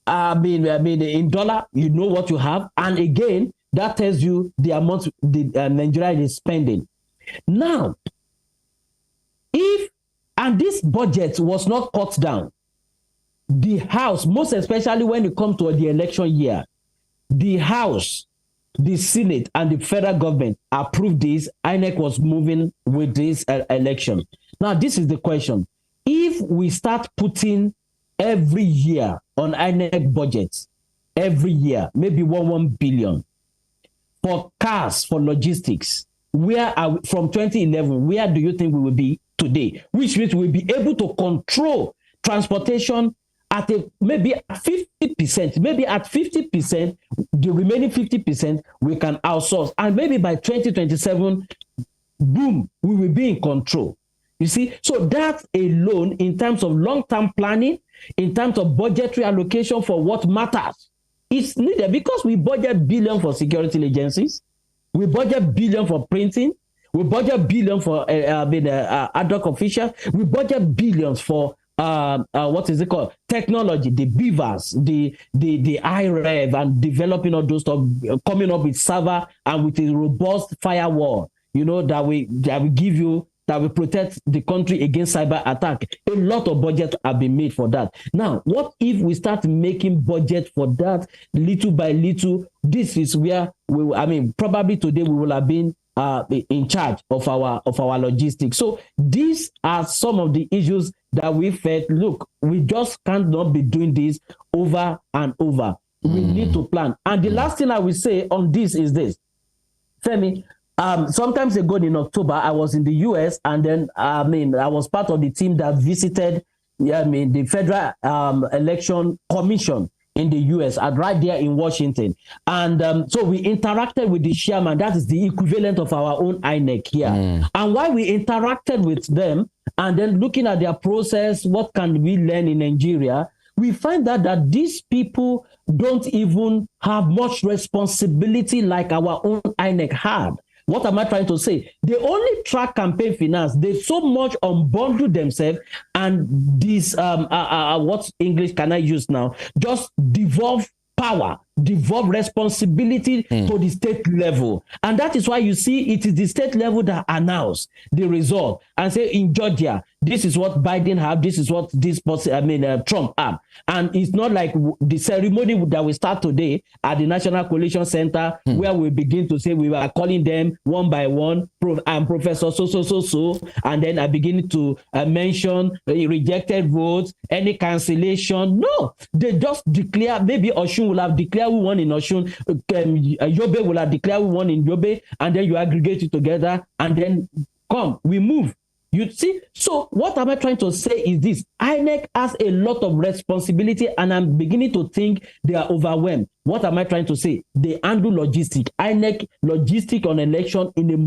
in dollar, you know what you have. And again, that tells you the amount Nigeria is spending. Now, and this budget was not cut down, the House, most especially when it comes to the election year, the House, the Senate, and the federal government approved this. INEC was moving with this election. Now, Now, this is the question. If we start putting every year on INEC budgets, every year, maybe 1 billion for cars, for logistics, where are we, from 2011, where do you think we will be today? Which means we'll be able to control transportation at maybe 50%, maybe at 50%, the remaining 50% we can outsource. And maybe by 2027, boom, we will be in control. You see, so that alone, in terms of long-term planning, in terms of budgetary allocation for what matters, it's needed because we budget billion for security agencies, we budget billion for printing, we budget billion for ad hoc officials, we budget billions for what is it called? Technology, the beavers, the Wstv-Rave and developing all those stuff, coming up with server and with a robust firewall, that we give you, that will protect the country against cyber attack. A lot of budget have been made for that. Now, what if we start making budget for that little by little? This is where probably today we will have been in charge of our logistics. So these are some of the issues that we felt, look, we just cannot be doing this over and over. We need to plan. And the last thing I will say on this is this. Femi, sometimes ago in October, I was in the US, and then I was part of the team that visited the Federal Election Commission in the US, right there in Washington. And so we interacted with the chairman. That is the equivalent of our own INEC here. And while we interacted with them, and then looking at their process, what can we learn in Nigeria, we find that these people don't even have much responsibility like our own INEC had. What am I trying to say? They only track campaign finance. They so much unbundle themselves, and this, what English can I use now? Just devolve power, devolve responsibility to the state level. And that is why you see it is the state level that announce the result and say, in Georgia, this is what Biden have, this is what Trump have. And it's not like the ceremony that we start today at the National Coalition Center, where we begin to say we are calling them one by one, Professor so, and then I begin to mention rejected votes, any cancellation. No, they just declare. Maybe Oshun will have declared who won in Oshun, Yobe will have declared who won in Yobe, and then you aggregate it together, and then we move. You see? So what am I trying to say is this. INEC has a lot of responsibility, and I'm beginning to think they are overwhelmed. What am I trying to say? They handle logistics. INEC logistic on election in a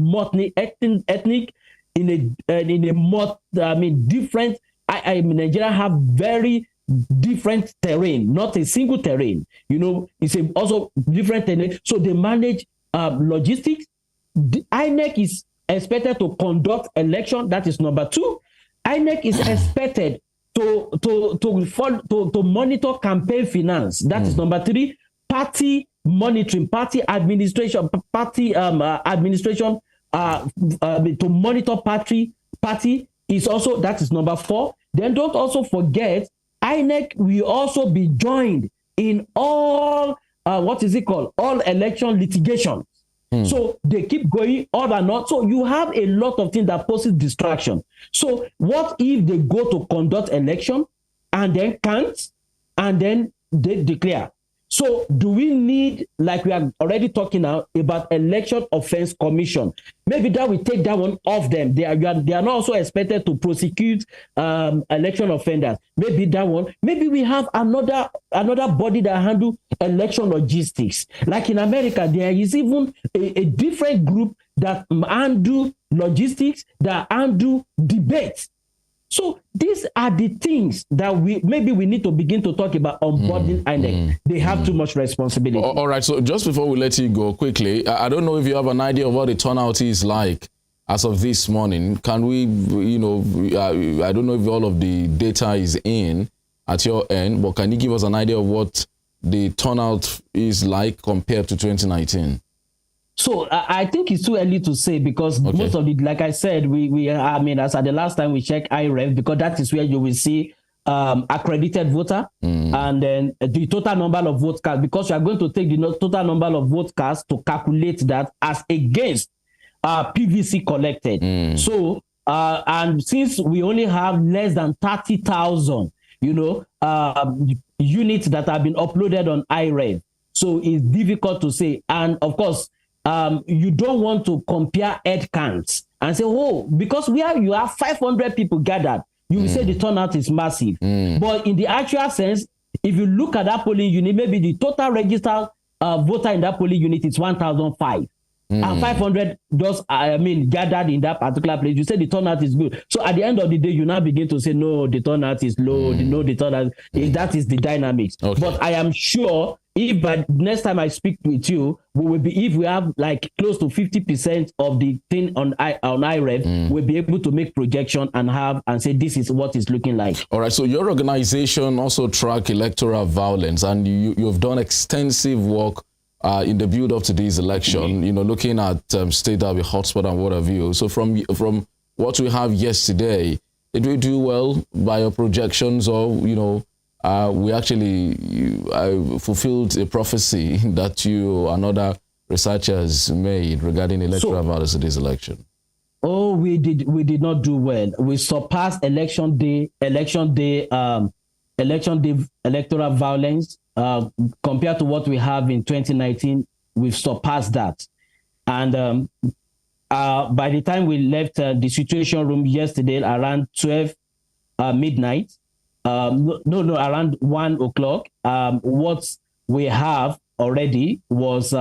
ethnic, in a more, different. Nigeria have very different terrain, not a single terrain. It's also different terrain. So they manage logistics. The INEC is expected to conduct election. That is number 2. INEC is expected to monitor campaign finance. That is number 3. Party monitoring, party administration, to monitor party is also, that is number 4. Then don't also forget, INEC will also be joined in all all election litigation. So they keep going on and on. So you have a lot of things that poses distraction. So what if they go to conduct election and then can't, and then they declare? So do we need, like we are already talking now about Election Offense Commission? Maybe that will take that one off them. They are not also expected to prosecute election offenders. Maybe that one. Maybe we have another body that handle election logistics. Like in America, there is even a different group that handle logistics, that handle debates. So these are the things that we need to begin to talk about onboarding INEC. They have too much responsibility. All right. So just before we let you go quickly, I don't know if you have an idea of what the turnout is like as of this morning. Can we, I don't know if all of the data is in at your end, but can you give us an idea of what the turnout is like compared to 2019? So I think it's too early to say, because most of it, like I said, as at the last time we checked Wstv-Rave, because that is where you will see accredited voter and then the total number of vote cast, because you are going to take the total number of vote cast to calculate that as against PVC collected. So and since we only have less than 30,000, units that have been uploaded on iRev, so it's difficult to say. And of course, you don't want to compare head counts and say, oh, because you have 500 people gathered, you will say the turnout is massive. But in the actual sense, if you look at that polling unit, maybe the total registered voter in that polling unit is 1,005. And 500 just, gathered in that particular place. You say the turnout is good. So at the end of the day, you now begin to say, no, the turnout is low. No, the turnout, that is the dynamics. Okay. But I am sure if by next time I speak with you, if we have like close to 50% of the thing on iRev, we'll be able to make projection and say this is what it's looking like. All right. So your organization also track electoral violence, and you've done extensive work in the build up to this election, looking at state that will hotspot and what have you. So from what we have yesterday, did we do well by your projections, or we actually fulfilled a prophecy that you and other researchers made regarding electoral violence in this election? Oh, we did not do well. We surpassed election day electoral violence. Compared to what we have in 2019, we've surpassed that. And by the time we left the situation room yesterday around 12 midnight, around 1 o'clock, what we have already was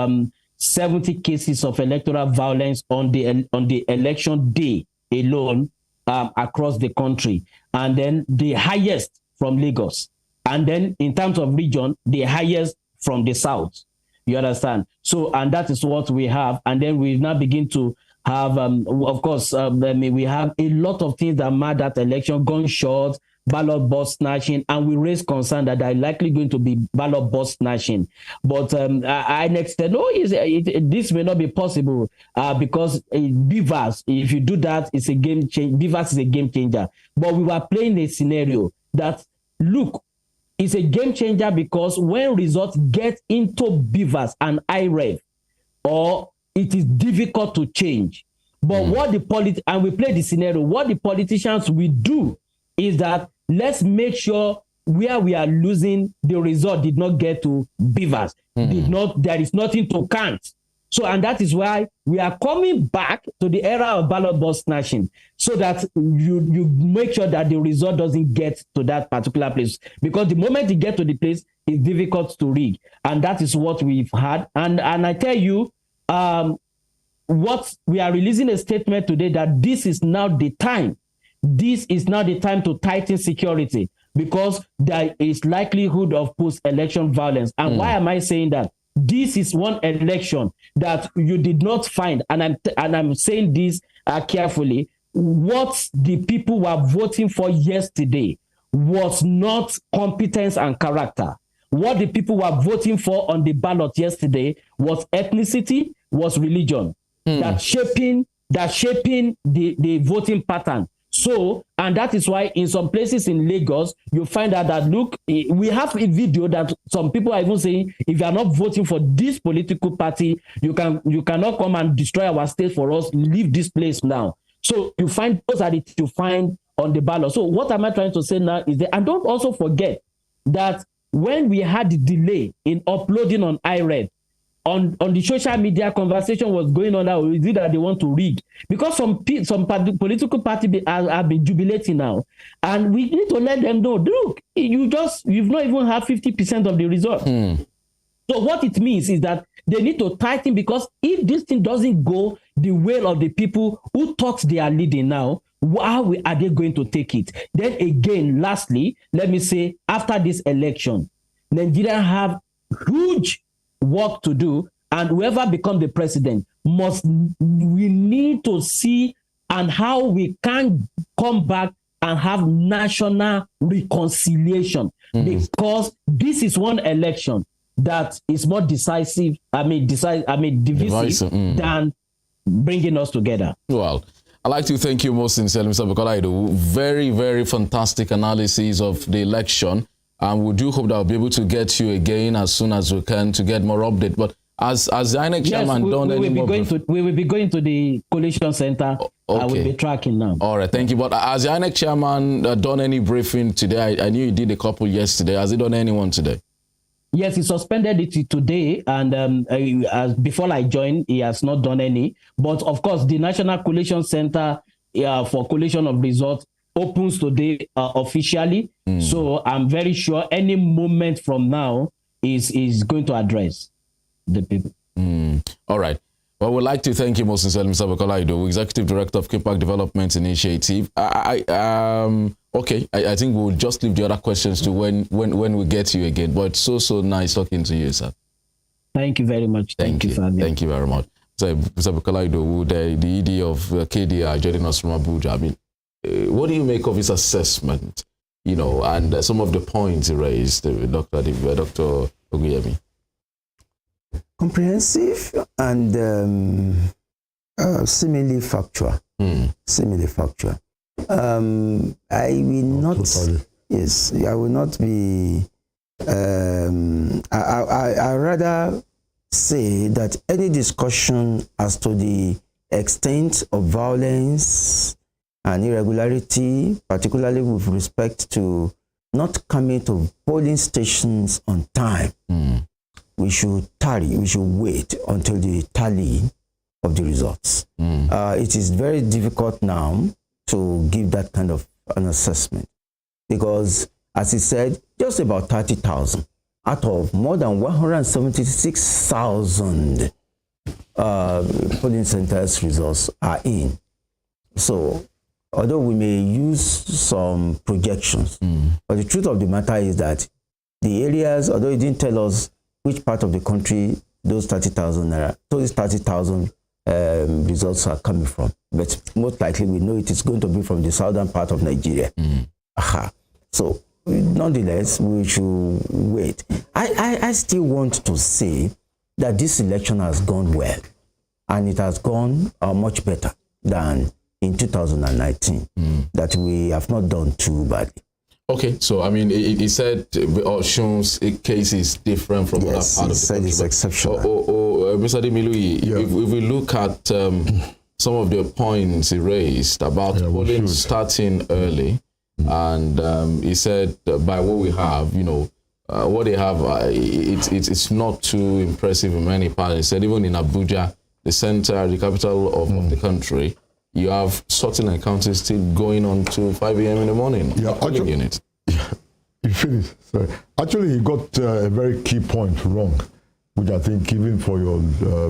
70 cases of electoral violence on the election day alone across the country. And then the highest from Lagos. And then in terms of region, the highest from the south. You understand? So, and that is what we have. And then we now begin to have, of course, we have a lot of things that mad that election, gunshots, ballot box snatching, and we raise concern that there are likely going to be ballot box snatching. But I next said, no, this may not be possible because Beavers, if you do that, it's a game changer. Beavers is a game changer. But we were playing a scenario that, look, it's a game changer because when results get into Beavers and iRev, or it is difficult to change. But what and we play the scenario, what the politicians will do is that let's make sure where we are losing, the result did not get to Beavers. There is nothing to count. So, and that is why we are coming back to the era of ballot box snatching, so that you make sure that the result doesn't get to that particular place. Because the moment you get to the place, it's difficult to rig. And that is what we've had. And I tell you, what we are releasing a statement today that this is now the time. This is now the time to tighten security, because there is likelihood of post-election violence. And why am I saying that? This is one election that you did not find, and I'm saying this carefully. What the people were voting for yesterday was not competence and character. What the people were voting for on the ballot yesterday was ethnicity, was religion, that shaping the voting pattern. So, and that is why in some places in Lagos, you find out that, look, we have a video that some people are even saying, if you are not voting for this political party, you cannot come and destroy our state for us, leave this place now. So you find those are the things you find on the ballot. So what am I trying to say now is that, and don't also forget that when we had the delay in uploading on iRev, on the social media, conversation was going on that is it that they want to rig, because some political party have been jubilating now, and we need to let them know, look, you've not even had 50% of the result. So what it means is that they need to tighten, because if this thing doesn't go the way of the people who thought they are leading now, how are they going to take it? Then again, lastly, let me say, after this election, Nigeria have huge work to do, and whoever becomes the president we need to see and how we can come back and have national reconciliation, because this is one election that is more divisive than bringing us together. Well, I'd like to thank you most sincerely, Mr. Bukolaidu. Very, very fantastic analysis of the election. And we do hope that we'll be able to get you again as soon as we can to get more update. But Has the INEC chairman done any more? We will be going to the collation center. Okay. I will be tracking now. All right, thank you. But has the INEC chairman done any briefing today? I knew he did a couple yesterday. Has he done anyone today? Yes, he suspended it today, and before I joined, he has not done any. But of course, the National Collation Center for collation of results opens today officially. So I'm very sure any moment from now is going to address the people. All right. Well, we'd like to thank you most sincerely, Mr. Bukola Idowu, Executive Director of Kipak Development Initiative. Okay, I think we'll just leave the other questions to when we get you again. But so nice talking to you, sir. Thank you very much. Thank you. Thank you very much. So, Mr. Bukola Idowu, the ED of KDR, joining us from Abuja. I mean, what do you make of his assessment? You know, and some of the points he raised, Dr. Oguyemi. Comprehensive and seemingly factual. Seemingly factual. I will not. Totally. Yes, I will not be. I rather say that any discussion as to the extent of violence and irregularity, particularly with respect to not coming to polling stations on time, we should wait until the tally of the results. It is very difficult now to give that kind of an assessment because, as he said, just about 30,000 out of more than 176,000 polling centers results are in. So, although we may use some projections, but the truth of the matter is that the areas, although it didn't tell us which part of the country those 30,000 results are coming from, but most likely we know it is going to be from the southern part of Nigeria. So, nonetheless, we should wait. I still want to say that this election has gone well, and it has gone much better than in 2019, that we have not done too badly. Okay, so I mean, he said Osun's case is different from other part of the country. Yes, he said it's exceptional. Mr. Demilui, if we look at some of the points he raised about polling starting early, and he said by what we have, you know, what they have, it's not too impressive in many parts. He said even in Abuja, the center, the capital of the country, you have certain encounters still going on to 5 a.m. in the morning. Yeah, actually, unit. You finished. Sorry. Actually, he got a very key point wrong, which I think even for your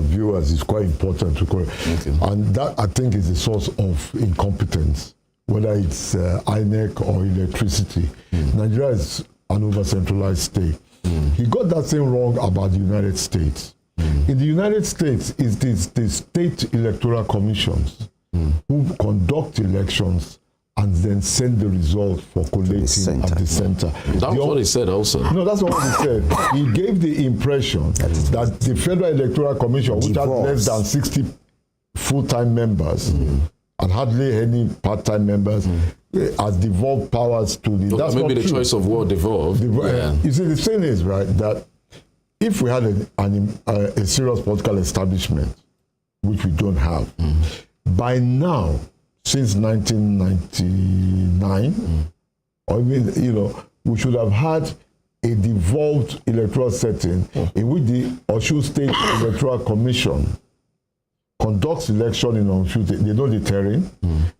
viewers is quite important to correct. And that, I think, is the source of incompetence, whether it's INEC or electricity. Nigeria is an over-centralized state. He got that thing wrong about the United States. In the United States, it is the state electoral commissions who conduct elections and then send the result for collating at the center. That's what he said also. No, that's not what he said. He gave the impression that the Federal Electoral Commission, which has less than 60 full-time members and hardly any part-time members, has devolved powers to the... That's maybe the choice of word devolved. You see, the thing is, right, that if we had a serious political establishment, which we don't have, by now, since 1999, or even, you know, we should have had a devolved electoral setting in which the Osun State Electoral Commission conducts election in Osun. They know the terrain,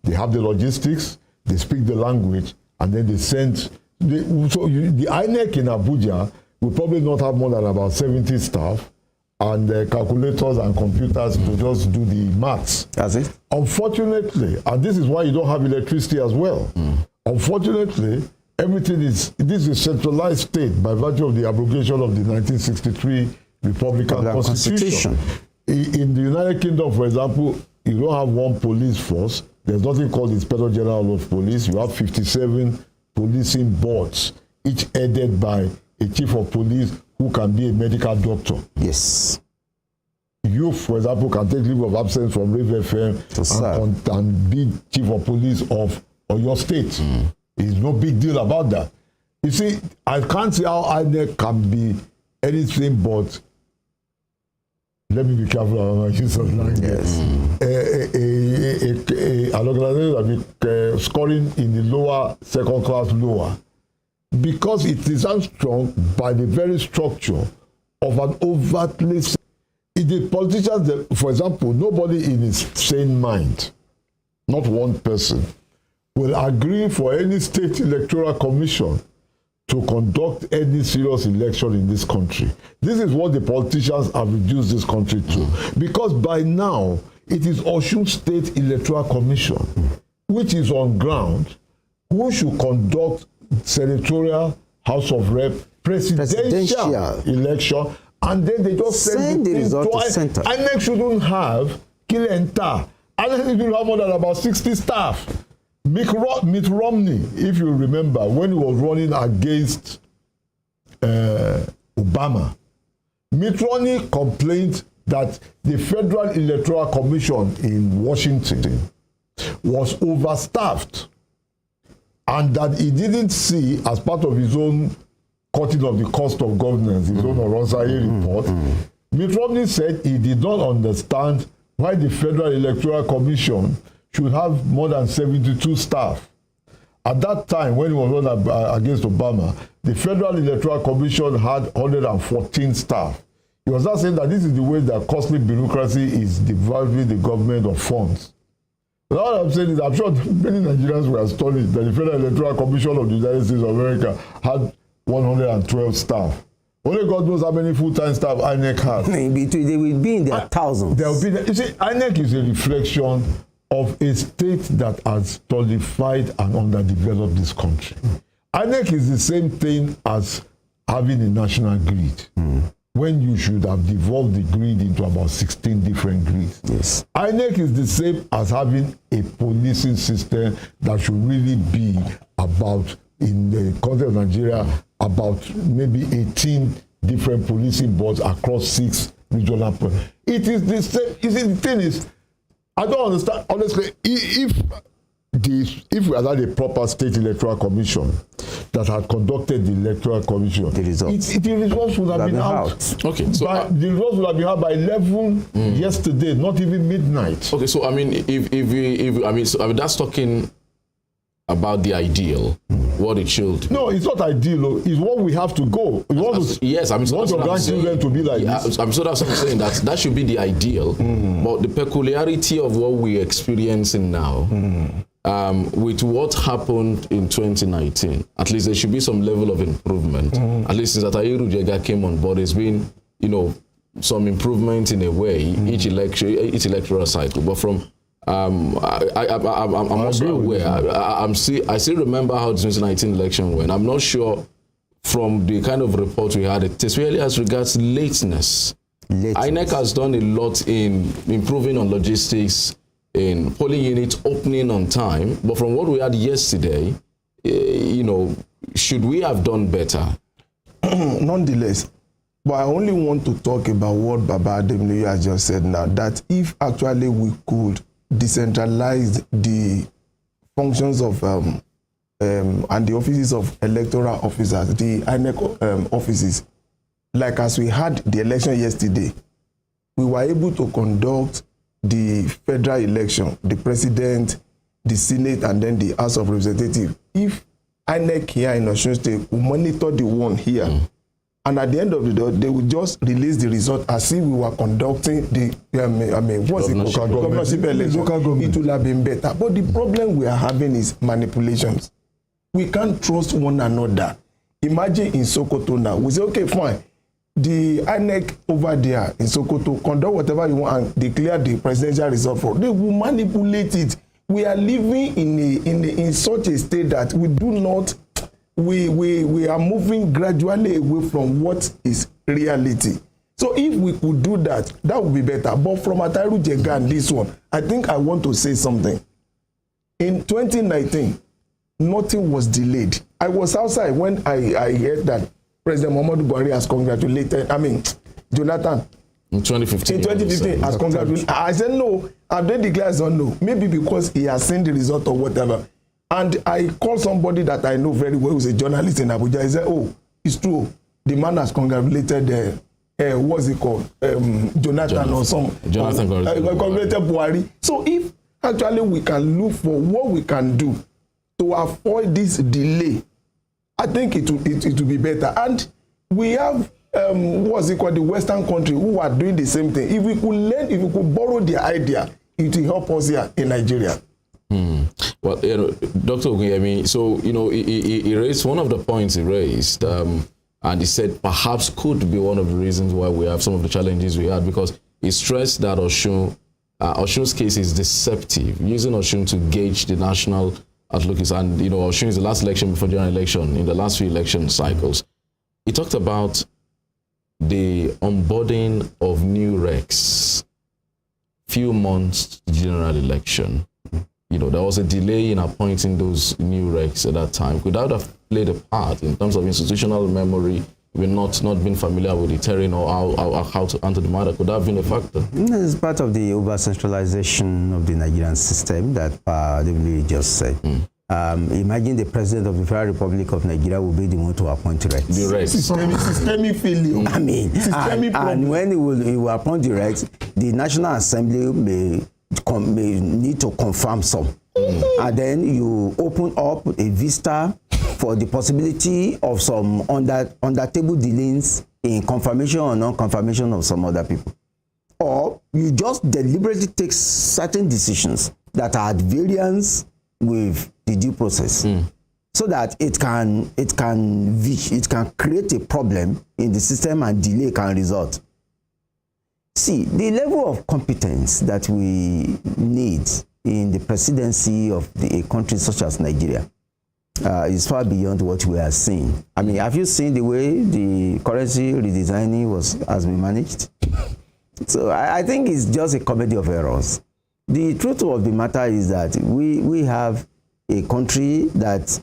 they have the logistics, they speak the language, and then they send... the INEC in Abuja will probably not have more than about 70 staff, and calculators and computers to just do the maths. That's it. Unfortunately, and this is why you don't have electricity as well. Unfortunately, everything is, this is a centralized state by virtue of the abrogation of the 1963 Republican Constitution. In the United Kingdom, for example, you don't have one police force. There's nothing called the Inspector General of Police. You have 57 policing boards, each headed by a chief of police who can be a medical doctor. Yes. You, for example, can take leave of absence from Rave FM and be chief of police of your state. It's no big deal about that. You see, I can't see how INEC can be anything but let me be careful about my use of language. Yes. An organization that be scoring in the lower, second class lower, because it is strong by the very structure of an overtly. The politicians, for example, nobody in his sane mind, not one person, will agree for any state electoral commission to conduct any serious election in this country. This is what the politicians have reduced this country to. Because by now, it is Osun State Electoral Commission, which is on ground, who should conduct senatorial, House of Rep, presidential election, and then they just send the result to center. INEC shouldn't have Kilenta. INEC shouldn't have more than about 60 staff. Mitt Romney, if you remember, when he was running against Obama, Mitt Romney complained that the Federal Electoral Commission in Washington was overstaffed and that he didn't see, as part of his own cutting of the cost of governance, his own Oronsaye report, Mitt Romney said he did not understand why the Federal Electoral Commission should have more than 72 staff. At that time, when he was running against Obama, the Federal Electoral Commission had 114 staff. He was not saying that this is the way that costly bureaucracy is depriving the government of funds. Now what I'm saying is, I'm sure many Nigerians were astonished that the Federal Electoral Commission of the United States of America had 112 staff. Only God knows how many full-time staff INEC has. They will be in their thousands. There will be. You see, INEC is a reflection of a state that has stultified and underdeveloped this country. INEC is the same thing as having a national grid, when you should have devolved the grid into about 16 different grids. Yes. INEC is the same as having a policing system that should really be about, in the context of Nigeria, about maybe 18 different policing boards across 6 regional. It is the same. You see, the thing is, I don't understand, honestly, if we had had a proper state electoral commission that had conducted the electoral commission, the results would have been out. Okay, so the results would have been out by 11 yesterday, not even midnight. Okay, so I mean, if that's talking about the ideal, what it should. No, it's not ideal. It's what we have to go. Yes, I mean, want your grandchildren to be like this. I'm sure that's what I'm saying. That should be the ideal. But the peculiarity of what we're experiencing now, with what happened in 2019, at least there should be some level of improvement. At least since Atahiru Jega came on board, there's been, some improvement in a way each electoral cycle. But from I'm also aware. I still remember how the 2019 election went. I'm not sure from the kind of report we had, especially as regards lateness. INEC has done a lot in improving on logistics, in polling units opening on time. But from what we had yesterday, should we have done better? Nonetheless, but I only want to talk about what Baba Ademiloye has just said now, that if actually we could decentralize the functions of and the offices of electoral officers, the INEC offices, like as we had the election yesterday, we were able to conduct the federal election, the president, the Senate, and then the House of Representatives. If INEC here in Osun State will monitor the one here, and at the end of the day, they will just release the result as if we were conducting the governorship election. It will have been better. But the problem we are having is manipulations. We can't trust one another. Imagine in Sokoto now, we say, okay, fine. The INEC over there in Sokoto conduct whatever you want and declare the presidential result for. They will manipulate it. We are living in such a state that we do not. We are moving gradually away from what is reality. So if we could do that, that would be better. But from Atahiru Jega and this one, I think I want to say something. In 2019, nothing was delayed. I was outside when I heard that President Muhammadu Buhari has congratulated, Jonathan. In 2015. In 2015, has congratulated. I said no, and they declared no. Maybe because he has seen the result or whatever. And I called somebody that I know very well, who's a journalist in Abuja. He said, oh, it's true. The man has congratulated what's it called? Jonathan or some. Jonathan congratulated Buhari. So if actually we can look for what we can do to avoid this delay, I think it will be better. And we have what's it called, the Western country who are doing the same thing. If we could learn, if we could borrow their idea, it will help us here in Nigeria. Well, Dr. Ogunyemi, so, he raised one of the points he raised, and he said perhaps could be one of the reasons why we have some of the challenges we had, because he stressed that Osun's case is deceptive, using Osun to gauge the national outlook. And, Osun is the last election before general election, in the last few election cycles. He talked about the onboarding of new recs, few months to general election. There was a delay in appointing those new recs at that time. Could that have played a part in terms of institutional memory? We're not being familiar with the terrain or how to enter the matter. Could that have been a factor? It's part of the over-centralization of the Nigerian system that David just said. Imagine the president of the Federal Republic of Nigeria will be the one to appoint the recs. The recs. Systemic failure. I mean, and when he will appoint the recs, the National Assembly may need to confirm some. And then you open up a vista for the possibility of some under-table dealings in confirmation or non-confirmation of some other people. Or you just deliberately take certain decisions that are at variance with the due process, so that it can create a problem in the system and delay can result. See, the level of competence that we need in the presidency of a country such as Nigeria is far beyond what we are seeing. I mean, have you seen the way the currency redesigning has been managed? So I think it's just a comedy of errors. The truth of the matter is that we have a country that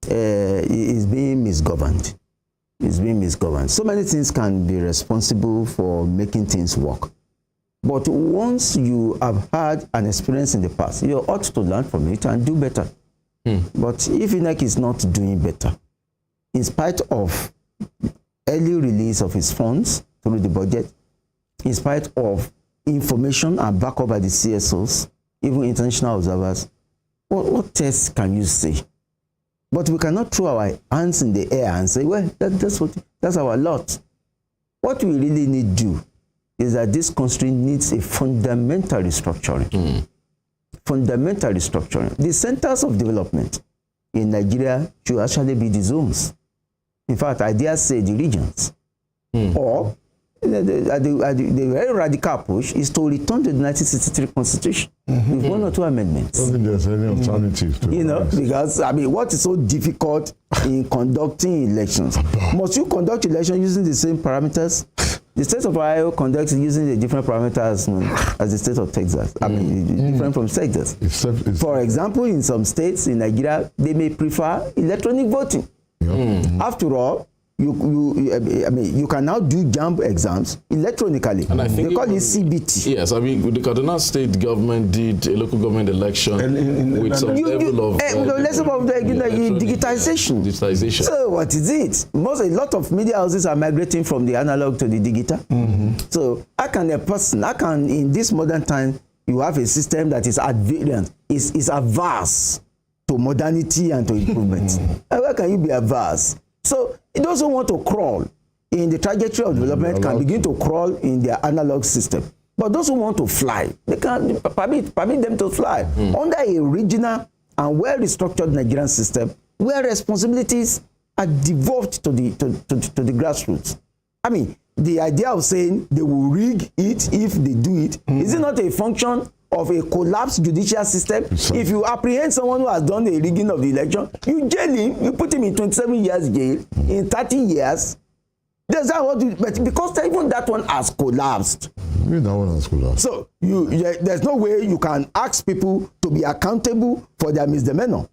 is being misgoverned. It's being misgoverned. So many things can be responsible for making things work. But once you have had an experience in the past, you ought to learn from it and do better. But if INEC is not doing better, in spite of early release of its funds through the budget, in spite of information and backup by the CSOs, even international observers, what tests can you say? But we cannot throw our hands in the air and say, well, that's our lot. What we really need to do is that this country needs a fundamental restructuring. Fundamental restructuring. The centers of development in Nigeria should actually be the zones. In fact, I dare say the regions. Or the very radical approach is to return to the 1963 Constitution with one or two amendments. I don't think there's any alternative to because, I mean, what is so difficult in conducting elections? Must you conduct elections using the same parameters? The state of Ohio conducts using the different parameters as the state of Texas. I mean, different from Texas. For example, in some states in Nigeria, they may prefer electronic voting. After all, you can now do JAMB exams electronically. And I think they call it CBT. Yes, I mean, the Kaduna state government did a local government election with some level of digitization. So what is it? A lot of media houses are migrating from the analog to the digital. So how can in this modern time, you have a system that is at variance, is averse to modernity and to improvement? How can you be averse? So those who want to crawl in the trajectory of development can begin to crawl in their analog system. But those who want to fly, they can permit them to fly under a regional and well-restructured Nigerian system where responsibilities are devolved to the grassroots. I mean, the idea of saying they will rig it if they do it, is it not a function of a collapsed judicial system? If you apprehend someone who has done the rigging of the election, you jail him, you put him in 27 years jail, in 30 years. But because even that one has collapsed. So there's no way you can ask people to be accountable for their misdemeanor.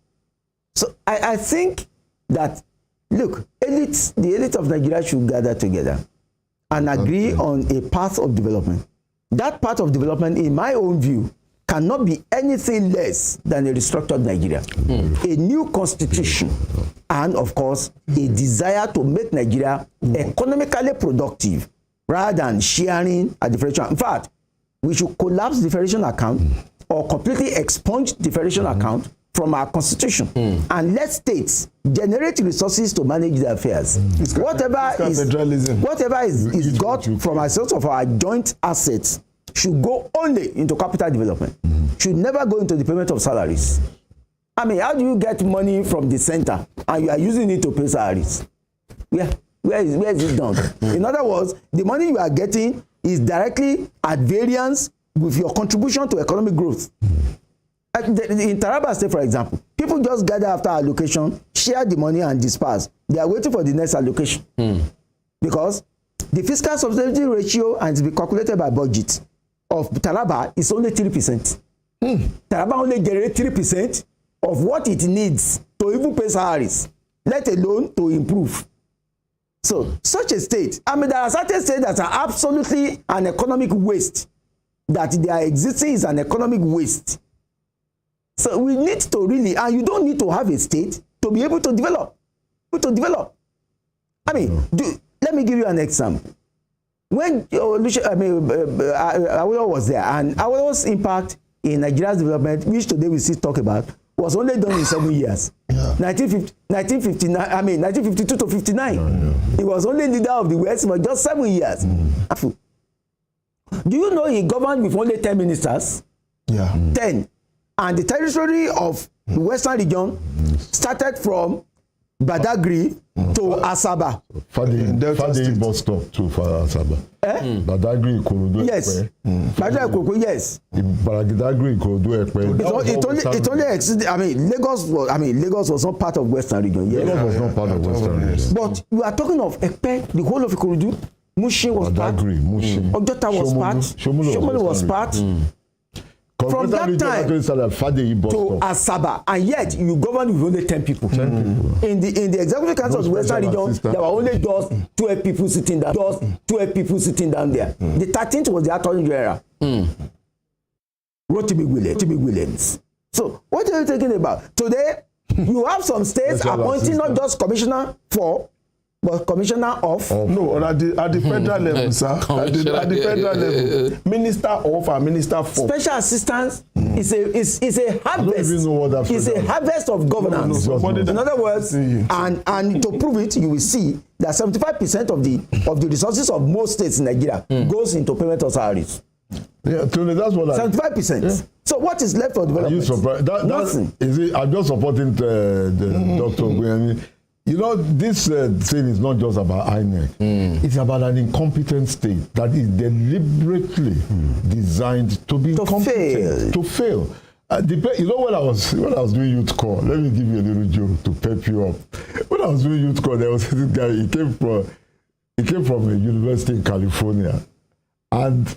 So I think that, look, the elite of Nigeria should gather together and agree on a path of development. That path of development, in my own view, cannot be anything less than a restructured Nigeria. A new constitution, and of course, a desire to make Nigeria economically productive rather than sharing a differential. In fact, we should collapse the federation account or completely expunge the federation account from our constitution and let states generate resources to manage their affairs. Whatever is got from a source of our joint assets should go only into capital development, should never go into the payment of salaries. I mean, how do you get money from the center and you are using it to pay salaries? Where is it done? In other words, the money you are getting is directly at variance with your contribution to economic growth. In Taraba State, for example, people just gather after allocation, share the money and disperse. They are waiting for the next allocation. Because the fiscal subsidy ratio, and to be calculated by budget, of Taraba is only 3%. Taraba only generates 3% of what it needs to even pay salaries, let alone to improve. So, such a state, I mean, there are certain states that are absolutely an economic waste, that their existing is an economic waste. So we need to really, and you don't need to have a state to be able to develop. I mean, let me give you an example. When Awolowo was there, and Awolowo's impact in Nigeria's development, which today we still talk about, was only done in 7 years. 1952 to 59. He was only leader of the West for just 7 years. Do you know he governed with only 10 ministers? 10. And the territory of the Western region started from Badagry to Asaba. Fadi bus stop to Asaba. Badagry, Ikorodu. Yes. Badagry, Ikorodu, yes. Badagry, Ikorodu, it only existed. I mean, Lagos was not part of Western region. Lagos was not part of Western region. But you are talking of Epe, the whole of Ikorodu. Mushin was part. Ojota was part. Shomolu was part. From that time to Asaba, and yet you govern with only 10 people. In the executive council of the Western region, there were only just 12 people sitting down. There. The 13th was the Attorney General, Rotimi Williams. So what are you thinking about? Today, you have some states appointing not just commissioner for, but commissioner of. No, at the federal level, sir. At the federal level, minister of and minister for. Special assistance is a harvest. It's a harvest of governance. In other words, and to prove it, you will see that 75% of the resources of most states in Nigeria goes into payment of salaries. Yeah, Tony, that's what 75%. Yeah. So what is left for development? Are you surprised? Nothing. I'm just supporting the Dr. Oguyemi. You know, this thing is not just about INEC. It's about an incompetent state that is deliberately designed to be incompetent, to fail. You know, when I was doing youth corps, let me give you a little joke to pep you up. When I was doing youth corps, there was this guy. He came from a university in California, and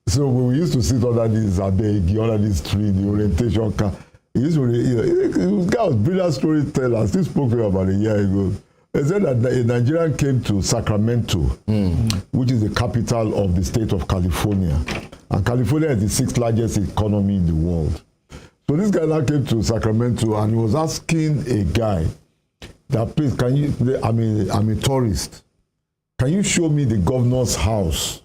so we used to sit under this under this tree, the orientation camp. This guy was brilliant storyteller. I still spoke to him about a year ago. He said that a Nigerian came to Sacramento, which is the capital of the state of California. And California is the 6th largest economy in the world. So this guy now came to Sacramento and he was asking a guy that, please, I'm a tourist. Can you show me the governor's house?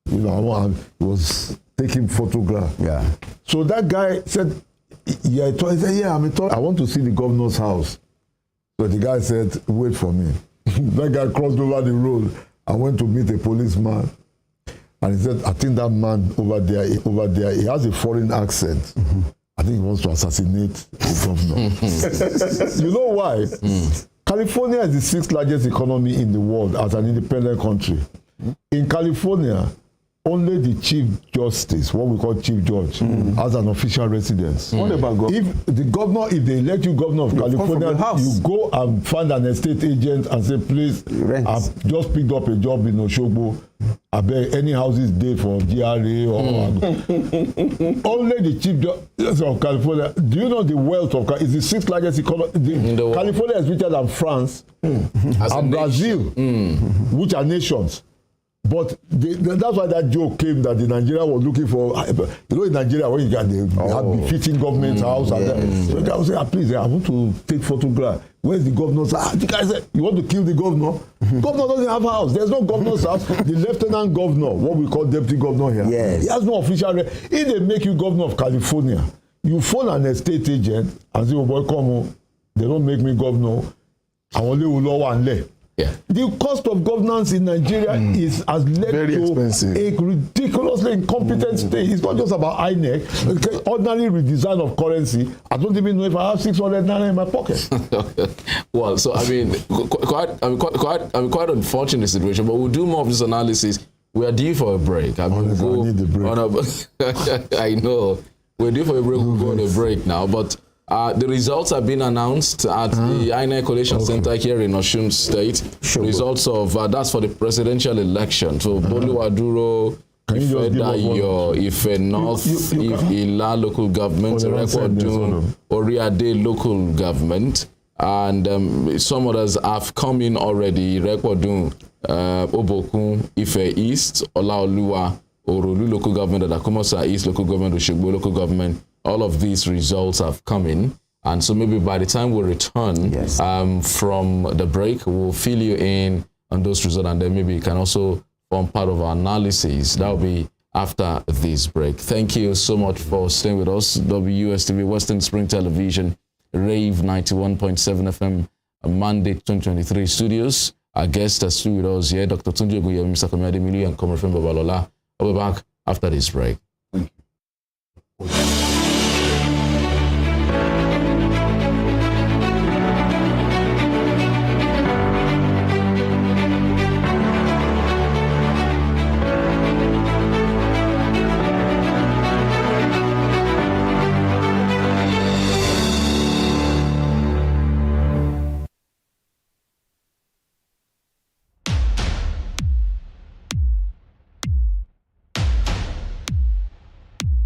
You know, he was taking photographs. Yeah. So that guy said, I want to see the governor's house. So the guy said, wait for me. That guy crossed over the road and went to meet a policeman. And he said, I think that man over there, he has a foreign accent. I think he wants to assassinate the governor. You know why? California is the 6th largest economy in the world as an independent country. In California, only the Chief Justice, what we call Chief Judge, has an official residence. What about governor? If they elect you governor of California, you go and find an estate agent and say, please, I've just picked up a job in Oshogbo. I beg any houses there for GRA or only the Chief Justice of California. Do you know the wealth of California? It's the 6th largest economy. California is richer than France and Brazil, which are nations. But that's why that joke came that the Nigeria was looking for. You know, in Nigeria, when you got they have befitting government house, and so the guy will say, please, I want to take photograph. Where's the governor? The guy said, you want to kill the governor? Governor doesn't have house. There's no governor's house. The lieutenant governor, what we call deputy governor here, he has no official. If they make you governor of California, you phone an estate agent and say, oh boy, come on. They don't make me governor. I only will lower and lay. Yeah. The cost of governance in Nigeria has led to a ridiculously incompetent state. It's not just about INEC. Ordinary redesign of currency. I don't even know if I have 600 naira in my pocket. Well, so I mean, quite unfortunate situation. But we'll do more of this analysis. We are due for a break. I mean, I need the break. I know we're due for a break. We'll go on a break now, but. The results have been announced at the INEC Collation Center here in Osun State. Results of that's for the presidential election. So Boluwaduro, Ifedayo, Ife North, Ila local government, Rekwodun, Oriade local government, and some others have come in already. Rekwodun, Obokun, Ife East, Olaoluwa, Orolu local government, Adakomosa East local government, Oshogbo local government. All of these results have come in, and so maybe by the time we return from the break, we'll fill you in on those results, and then maybe you can also form part of our analysis. That will be after this break. Thank you so much for staying with us. Wstv, Western Spring Television, Rave 91.7 FM, Mandate 2023 studios. Our guest is still with us here, Dr. Tunji Ogunyemi, Mr. Komiyade Miliu, and Comrade Babalola. I'll be back after this break. Thank you.